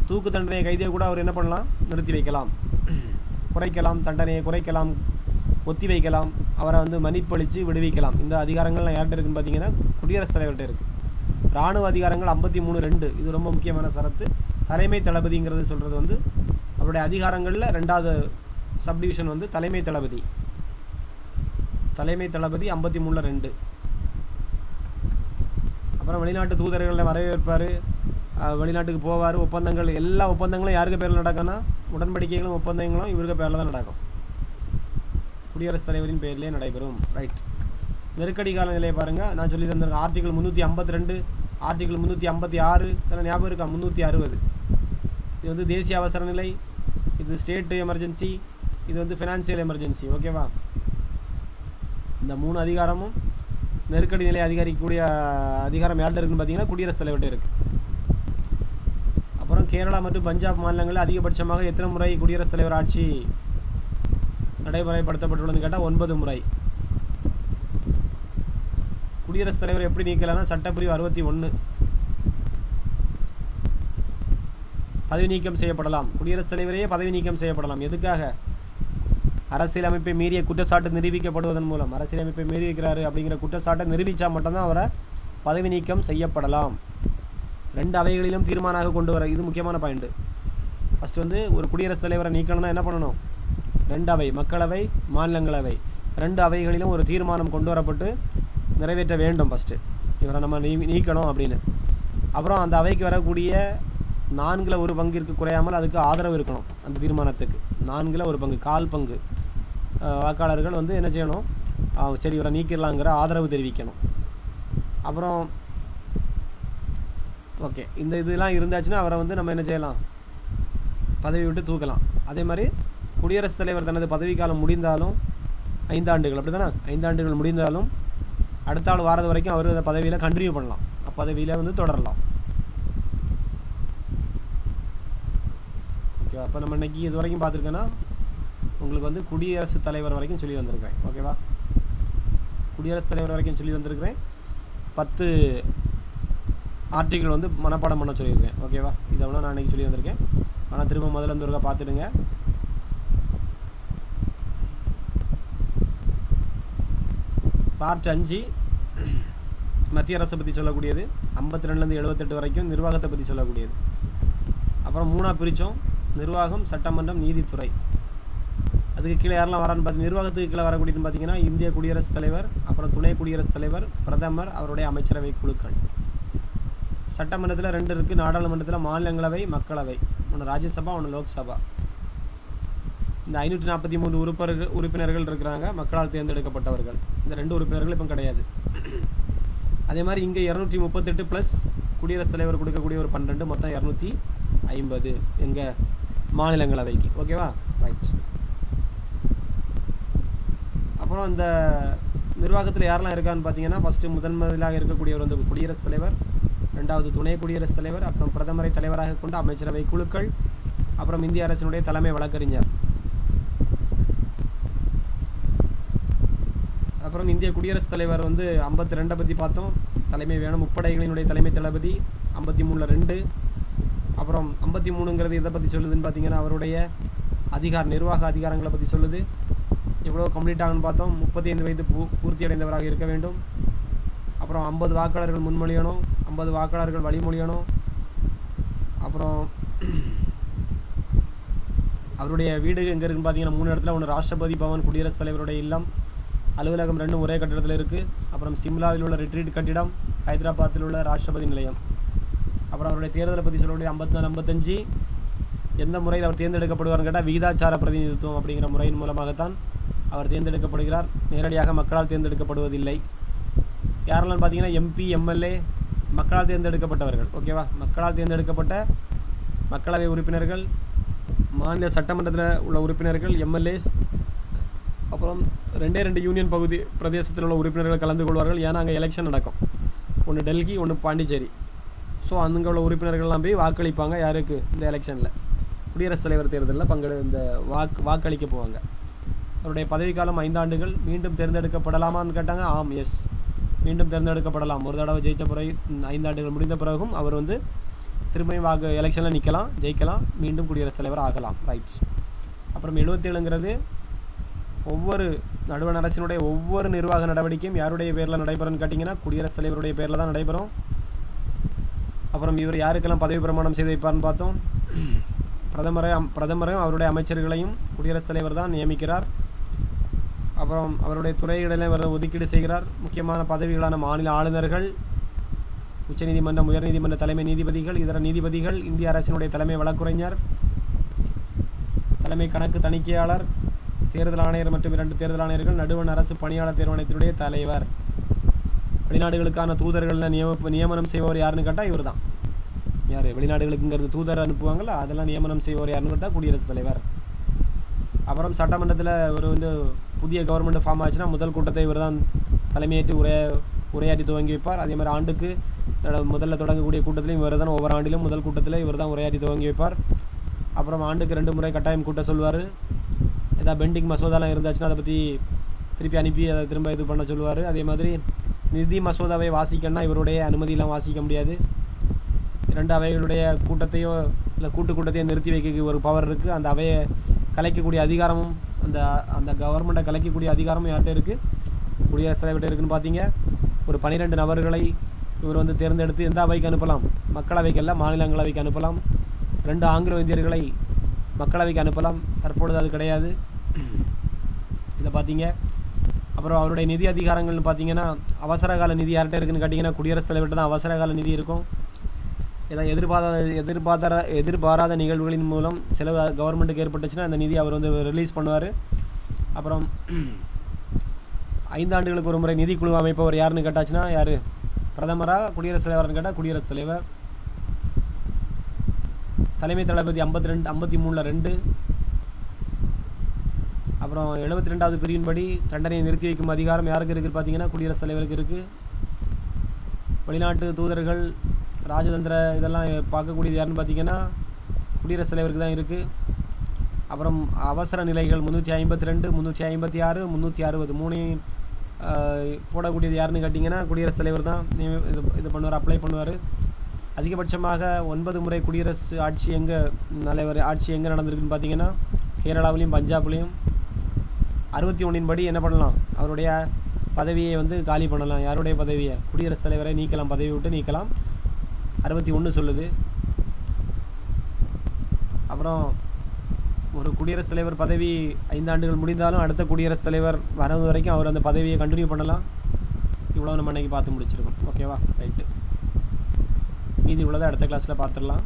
தூக்கு தண்டனை கைதியை கூட அவர் என்ன பண்ணலாம்? நிறுத்தி வைக்கலாம், குறைக்கலாம், தண்டனையை குறைக்கலாம், ஒத்தி வைக்கலாம், அவரை வந்து மன்னிப்பளித்து விடுவிக்கலாம். இந்த அதிகாரங்கள்லாம் யார்கிட்ட இருக்குன்னு பார்த்தீங்கன்னா குடியரசுத் தலைவர்கிட்ட இருக்குது. இராணுவ அதிகாரங்கள் 53(2). இது ரொம்ப முக்கியமான சரத்து. தலைமை தளபதிங்கிறது சொல்கிறது வந்து அவருடைய அதிகாரங்களில் 2வது சப்டிவிஷன் வந்து தலைமை தளபதி. 53(2). அப்புறம் வெளிநாட்டு தூதர்களை வரவேற்பார், வெளிநாட்டுக்கு போவார். ஒப்பந்தங்கள், எல்லா ஒப்பந்தங்களும் யாருக்கு பேரில் நடக்கும்னா உடன்படிக்கைகளும் ஒப்பந்தங்களும் இவருக்கு பேரில் தான் நடக்கும். குடியரசுத் தலைவரின் பேரிலே நடைபெறும். ரைட். நெருக்கடி கால நிலையை பாருங்கள். நான் சொல்லி தந்திருக்கேன். ஆர்டிகல் 352 ஆர்டிகிள் 356 இதெல்லாம் ஞாபகம் இருக்கா? 360 இது வந்து தேசிய அவசர நிலை, இது ஸ்டேட் எமர்ஜென்சி, இது வந்து ஃபினான்சியல் எமர்ஜென்சி. ஓகேவா? இந்த 3 அதிகாரமும் நெருக்கடி நிலை அதிகரிக்கக்கூடிய அதிகாரம் யார்கிட்ட இருக்குன்னு பார்த்தீங்கன்னா குடியரசுத் தலைவர்கிட்ட இருக்குது. அப்புறம் கேரளா மற்றும் பஞ்சாப் மாநிலங்களில் அதிகபட்சமாக எத்தனை முறை குடியரசுத் தலைவர் ஆட்சி நடைமுறைப்படுத்தப்பட்டுள்ளதுன்னு கேட்டால் 9 முறை. குடியரசுத் தலைவர் எப்படி நீக்கலாம்னா சட்டப்பிரிவு 61 பதவி நீக்கம் செய்யப்படலாம். குடியரசுத் தலைவரையே பதவி நீக்கம் செய்யப்படலாம். எதுக்காக? அரசியலமைப்பை மீறிய குற்றச்சாட்டு நிரூபிக்கப்படுவதன் மூலம். அரசியலமைப்பை மீறி இருக்கிறாரு அப்படிங்கிற குற்றச்சாட்டை நிரூபித்தா மட்டும்தான் அவரை பதவி நீக்கம் செய்யப்படலாம். 2 அவைகளிலும் தீர்மானமாக கொண்டு வர, இது முக்கியமான பாயிண்ட்டு. ஃபஸ்ட்டு வந்து ஒரு குடியரசுத் தலைவரை நீக்கணும்னா என்ன பண்ணணும்? 2 அவை, மக்களவை, மாநிலங்களவை, 2 அவைகளிலும் ஒரு தீர்மானம் கொண்டு வரப்பட்டு நிறைவேற்ற வேண்டும். ஃபஸ்ட்டு இவரை நம்ம நீக்கணும் அப்படின்னு. அப்புறம் அந்த அவைக்கு வரக்கூடிய 4ல் 1 பங்கிற்கு குறையாமல் அதுக்கு ஆதரவு இருக்கணும். அந்த தீர்மானத்துக்கு 4ல் 1 பங்கு, 1/4 பங்கு வாக்காளர்கள் வந்து என்ன செய்யணும்? சரி இவரை நீக்கிடலாங்கிற ஆதரவு தெரிவிக்கணும். அப்புறம் ஓகே, இந்த இதெல்லாம் இருந்தாச்சுன்னா அவரை வந்து நம்ம என்ன செய்யலாம்? பதவி விட்டு தூக்கலாம். அதே மாதிரி குடியரசுத் தலைவர் தனது பதவிக்காலம் முடிந்தாலும் 5 ஆண்டுகள், அப்படி தானே? 5 ஆண்டுகள் முடிந்தாலும் அடுத்த ஆள் வாரது வரைக்கும் அவர் அந்த பதவியில் கண்டினியூ பண்ணலாம், பதவியில் வந்து தொடரலாம். ஓகேவா? அப்போ நம்ம இன்றைக்கி இது வரைக்கும் பார்த்துருக்கோன்னா உங்களுக்கு வந்து குடியரசுத் தலைவர் வரைக்கும் சொல்லி வந்திருக்கிறேன். ஓகேவா? குடியரசுத் தலைவர் வரைக்கும் சொல்லி வந்திருக்கிறேன். 10 ஆர்டிகிள் வந்து மனப்பாடம் பண்ண சொல்லியிருக்கேன். ஓகேவா? இதை வேணால் நான் இன்றைக்கி சொல்லி வந்திருக்கேன். ஆனால் திரும்ப முதல்ல இருந்து ஒருக்கா பார்த்துடுங்க. பார்ட் 5 மத்திய அரசை பற்றி சொல்லக்கூடியது, 52லேருந்து 78 வரைக்கும் நிர்வாகத்தை பற்றி சொல்லக்கூடியது. அப்புறம் 3ஆக பிரித்தோம், நிர்வாகம், சட்டமன்றம், நீதித்துறை. அதுக்கு கீழே யாரெல்லாம் வரான்னு பார்த்து, நிர்வாகத்துக்கு கீழே வரக்கூடியதுன்னு பார்த்தீங்கன்னா இந்திய குடியரசுத் தலைவர், அப்புறம் துணை குடியரசுத் தலைவர், பிரதமர், அவருடைய அமைச்சரவை குழுக்கள். சட்டமன்றத்தில் 2 இருக்குது, நாடாளுமன்றத்தில் மாநிலங்களவை, மக்களவை, ஒன்று ராஜ்யசபா, ஒன்று லோக்சபா. இந்த 543 உறுப்பினர்கள் இருக்கிறாங்க, மக்களால் தேர்ந்தெடுக்கப்பட்டவர்கள். இந்த 2 உறுப்பினர்கள் இப்போ கிடையாது. அதே மாதிரி இங்கே 238 ப்ளஸ் குடியரசுத் தலைவர் கொடுக்கக்கூடிய ஒரு 12, மொத்தம் 250 எங்கள் மாநிலங்களவைக்கு. ஓகேவா? ரைட். அப்புறம் இந்த நிர்வாகத்தில் யாரெல்லாம் இருக்கான்னு பார்த்தீங்கன்னா ஃபஸ்ட்டு முதன்முதலாக இருக்கக்கூடியவர் வந்து குடியரசுத் தலைவர், 2வது துணை குடியரசுத் தலைவர், அப்புறம் பிரதமரை தலைவராக கொண்ட அமைச்சரவை குழுக்கள், அப்புறம் இந்திய அரசினுடைய தலைமை வழக்கறிஞர். அப்புறம் இந்திய குடியரசுத் தலைவர் வந்து 52 பற்றி பார்த்தோம், தலைமை வேணும், முப்படைகளினுடைய தலைமை தளபதி, 53ல் 2. அப்புறம் 53ங்கிறது எதை பற்றி சொல்லுதுன்னு பார்த்தீங்கன்னா அவருடைய நிர்வாக அதிகாரங்களை பற்றி சொல்லுது. எவ்வளோ கம்ப்ளீட் ஆகுன்னு பார்த்தோம், 35 வயது பூர்த்தி அடைந்தவராக இருக்க வேண்டும். அப்புறம் 50 வாக்காளர்கள் முன்மொழியணும், 50 வாக்காளர்கள் வழிமொழியணும். அப்புறம் அவருடைய வீடு எங்கே இருக்குன்னு பார்த்தீங்கன்னா 3 இடத்துல, ஒன்று ராஷ்டிரபதி பவன் குடியரசுத் தலைவருடைய இல்லம், அலுவலகம் 2 ஒரே கட்டிடத்தில் இருக்குது. அப்புறம் சிம்லாவில் உள்ள ரிட்ரீட் கட்டிடம், ஹைதராபாத்தில் உள்ள ராஷ்டிரபதி நிலையம். அப்புறம் அவருடைய தேர்தலை பற்றி சொல்லக்கூடிய 54, 55 எந்த முறையில் அவர் தேர்ந்தெடுக்கப்படுவார்னு கேட்டால் விகிதாச்சார பிரதிநிதித்துவம் அப்படிங்கிற முறையின் மூலமாகத்தான் அவர் தேர்ந்தெடுக்கப்படுகிறார். நேரடியாக மக்களால் தேர்ந்தெடுக்கப்படுவதில்லை. யாரெல்லாம் பார்த்தீங்கன்னா எம்பி, எம்எல்ஏ மக்களால் தேர்ந்தெடுக்கப்பட்டவர்கள். ஓகேவா? மக்களால் தேர்ந்தெடுக்கப்பட்ட மக்களவை உறுப்பினர்கள், மாநில சட்டமன்றத்தில் உள்ள உறுப்பினர்கள், எம்எல்ஏஸ், அப்புறம் 2 யூனியன் பகுதி பிரதேசத்தில் உள்ள உறுப்பினர்கள் கலந்து கொள்வார்கள். ஏன்னா அங்கே எலெக்ஷன் நடக்கும், ஒன்று டெல்லி, ஒன்று பாண்டிச்சேரி. ஸோ அங்கே உள்ள உறுப்பினர்கள்லாம் போய் வாக்களிப்பாங்க. யாருக்கு? இந்த எலெக்ஷனில் குடியரசுத் தலைவர் தேர்தலில் இந்த வாக்களிக்க போவாங்க. அவருடைய பதவிக்காலம் 5 ஆண்டுகள். மீண்டும் தேர்ந்தெடுக்கப்படலாமான்னு கேட்டாங்க. ஆம், எஸ், மீண்டும் தேர்ந்தெடுக்கப்படலாம். ஒரு தடவை ஜெயித்த பிறகு 5 ஆண்டுகள் முடிந்த பிறகும் அவர் வந்து திரும்பியும் எலெக்ஷனில் நிற்கலாம், ஜெயிக்கலாம், மீண்டும் குடியரசுத் தலைவர் ஆகலாம். ரைட்ஸ். அப்புறம் 77ங்கிறது ஒவ்வொரு நடுவண் அரசினுடைய ஒவ்வொரு நிர்வாக நடவடிக்கையும் யாருடைய பேரில் நடைபெறும்னு கேட்டிங்கன்னா குடியரசுத் தலைவருடைய பேரில் தான் நடைபெறும். அப்புறம் இவர் யாருக்கெல்லாம் பதவி பிரமாணம் செய்து வைப்பார்னு பார்த்தோம். பிரதமரையும் அவருடைய அமைச்சர்களையும் குடியரசுத் தலைவர் தான் நியமிக்கிறார். அப்புறம் அவருடைய துறைகளில் இவர் ஒதுக்கீடு செய்கிறார். முக்கியமான பதவிகளான மாநில ஆளுநர்கள், உச்சநீதிமன்றம், உயர்நீதிமன்ற தலைமை நீதிபதிகள், இதர நீதிபதிகள், இந்திய அரசினுடைய தலைமை வழக்குரைஞர், தலைமை கணக்கு தணிக்கையாளர், தேர்தல் ஆணையர் மற்றும் 2 தேர்தல் ஆணையர்கள், நடுவண் அரசு பணியாளர் தேர்வாணையத்தினுடைய தலைவர். வெளிநாடுகளுக்கான தூதர்களில் நியமனம் செய்பவர் யாருன்னு கேட்டால் இவர் தான். யார் வெளிநாடுகளுக்குங்கிறது தூதர் அனுப்புவாங்கள்ல, அதெல்லாம் நியமனம் செய்பவர் யாருன்னு கேட்டால் குடியரசுத் தலைவர். அப்புறம் சட்டமன்றத்தில் இவர் வந்து புதிய கவர்மெண்ட் ஃபார்ம் ஆச்சுன்னா முதல் கூட்டத்தை இவர் தான் தலைமையேற்று உரையாற்றி துவங்கி வைப்பார். அதே மாதிரி ஆண்டுக்கு முதல்ல தொடங்கக்கூடிய கூட்டத்திலையும் இவர் தான், ஒவ்வொரு ஆண்டிலும் முதல் கூட்டத்தில் இவர் தான் உரையாற்றி துவங்கி வைப்பார். அப்புறம் ஆண்டுக்கு 2 முறை கட்டாயம் கூட்ட சொல்வார். ஏதாவது பெண்டிங் மசோதாலாம் இருந்தாச்சுன்னா அதை பற்றி திருப்பி அனுப்பி அதை திரும்ப இது பண்ண சொல்லுவார். அதே மாதிரி நிதி மசோதாவை வாசிக்கணும்னா இவருடைய அனுமதியெல்லாம் வாசிக்க முடியாது. 2 அவைகளுடைய கூட்டத்தையோ இல்லை கூட்டத்தையோ நிறுத்தி வைக்க ஒரு பவர் இருக்குது. அந்த அவையை கலைக்கக்கூடிய அதிகாரமும் அந்த கவர்மெண்ட்டை கலைக்கக்கூடிய அதிகாரமும் யார்கிட்ட இருக்குது? குடியரசுத் தலைவர்கிட்ட இருக்குதுன்னு பார்த்தீங்க. ஒரு 12 நபர்களை இவர் வந்து தேர்ந்தெடுத்து எந்த அவைக்கு அனுப்பலாம்? மக்களவைக்கு அல்ல, மாநிலங்களவைக்கு அனுப்பலாம். 2 ஆங்கிலோ இந்தியர்களை மக்களவைக்கு அனுப்பலாம். தற்பொழுது அது கிடையாது. இதை பார்த்தீங்க. அப்புறம் அவருடைய நிதி அதிகாரங்கள்னு பார்த்தீங்கன்னா அவசரகால நிதி யார்கிட்ட இருக்குதுன்னு கேட்டிங்கன்னா குடியரசுத் தலைவர்கிட்ட தான் அவசரகால நிதி இருக்கும். ஏதாவது எதிர்பாராத நிகழ்வுகளின் மூலம் செலவு கவர்மெண்ட்டுக்கு ஏற்பட்டுச்சுன்னா அந்த நிதி அவர் வந்து ரிலீஸ் பண்ணுவார். அப்புறம் 5 ஆண்டுகளுக்கு ஒரு முறை நிதிக்குழு அமைப்பவர் யாருன்னு கேட்டாச்சுன்னா யார்? பிரதமராக குடியரசுத் தலைவர்னு கேட்டால் குடியரசுத் தலைவர். தலைமை தளபதி 53ல் 2. அப்புறம் 72வது பிரிவின்படி தண்டனையை நிறுத்தி வைக்கும் அதிகாரம் யாருக்கு இருக்குது பார்த்தீங்கன்னா குடியரசுத் தலைவருக்கு இருக்குது. வெளிநாட்டு தூதர்கள், ராஜதந்திர இதெல்லாம் பார்க்கக்கூடியது யாருன்னு பார்த்தீங்கன்னா குடியரசுத் தலைவருக்கு தான் இருக்குது. அப்புறம் அவசர நிலைகள் 352, 356, 360 மூணையும் போடக்கூடியது யாருன்னு கேட்டிங்கன்னா குடியரசுத் தலைவர் தான் இது பண்ணுவார், அப்ளை பண்ணுவார். அதிகபட்சமாக 9 முறை குடியரசு ஆட்சி எங்கே நடந்திருக்குன்னு பார்த்தீங்கன்னா கேரளாவிலையும் பஞ்சாப்லேயும். 61 படி என்ன பண்ணலாம்? அவருடைய பதவியை வந்து காலி பண்ணலாம். யாருடைய பதவியை? குடியரசுத் தலைவரை நீக்கலாம், பதவி விட்டு நீக்கலாம். 61 சொல்லுது. அப்புறம் ஒரு குடியரசுத் தலைவர் பதவி 5 ஆண்டுகள் முடிந்தாலும் அடுத்த குடியரசுத் தலைவர் வரது வரைக்கும் அவர் அந்த பதவியை கண்டினியூ பண்ணலாம். இவ்வளோ நம்ம அன்றைக்கி பார்த்து முடிச்சிருக்கோம். ஓகேவா? ரைட்டு. மீதி உள்ளதை அடுத்த கிளாஸில் பார்த்துடலாம்.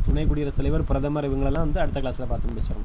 துணை குடியரசுத் தலைவர், பிரதமர் இவங்களெல்லாம் வந்து அடுத்த கிளாஸில் பார்த்து முடிச்சிடும்.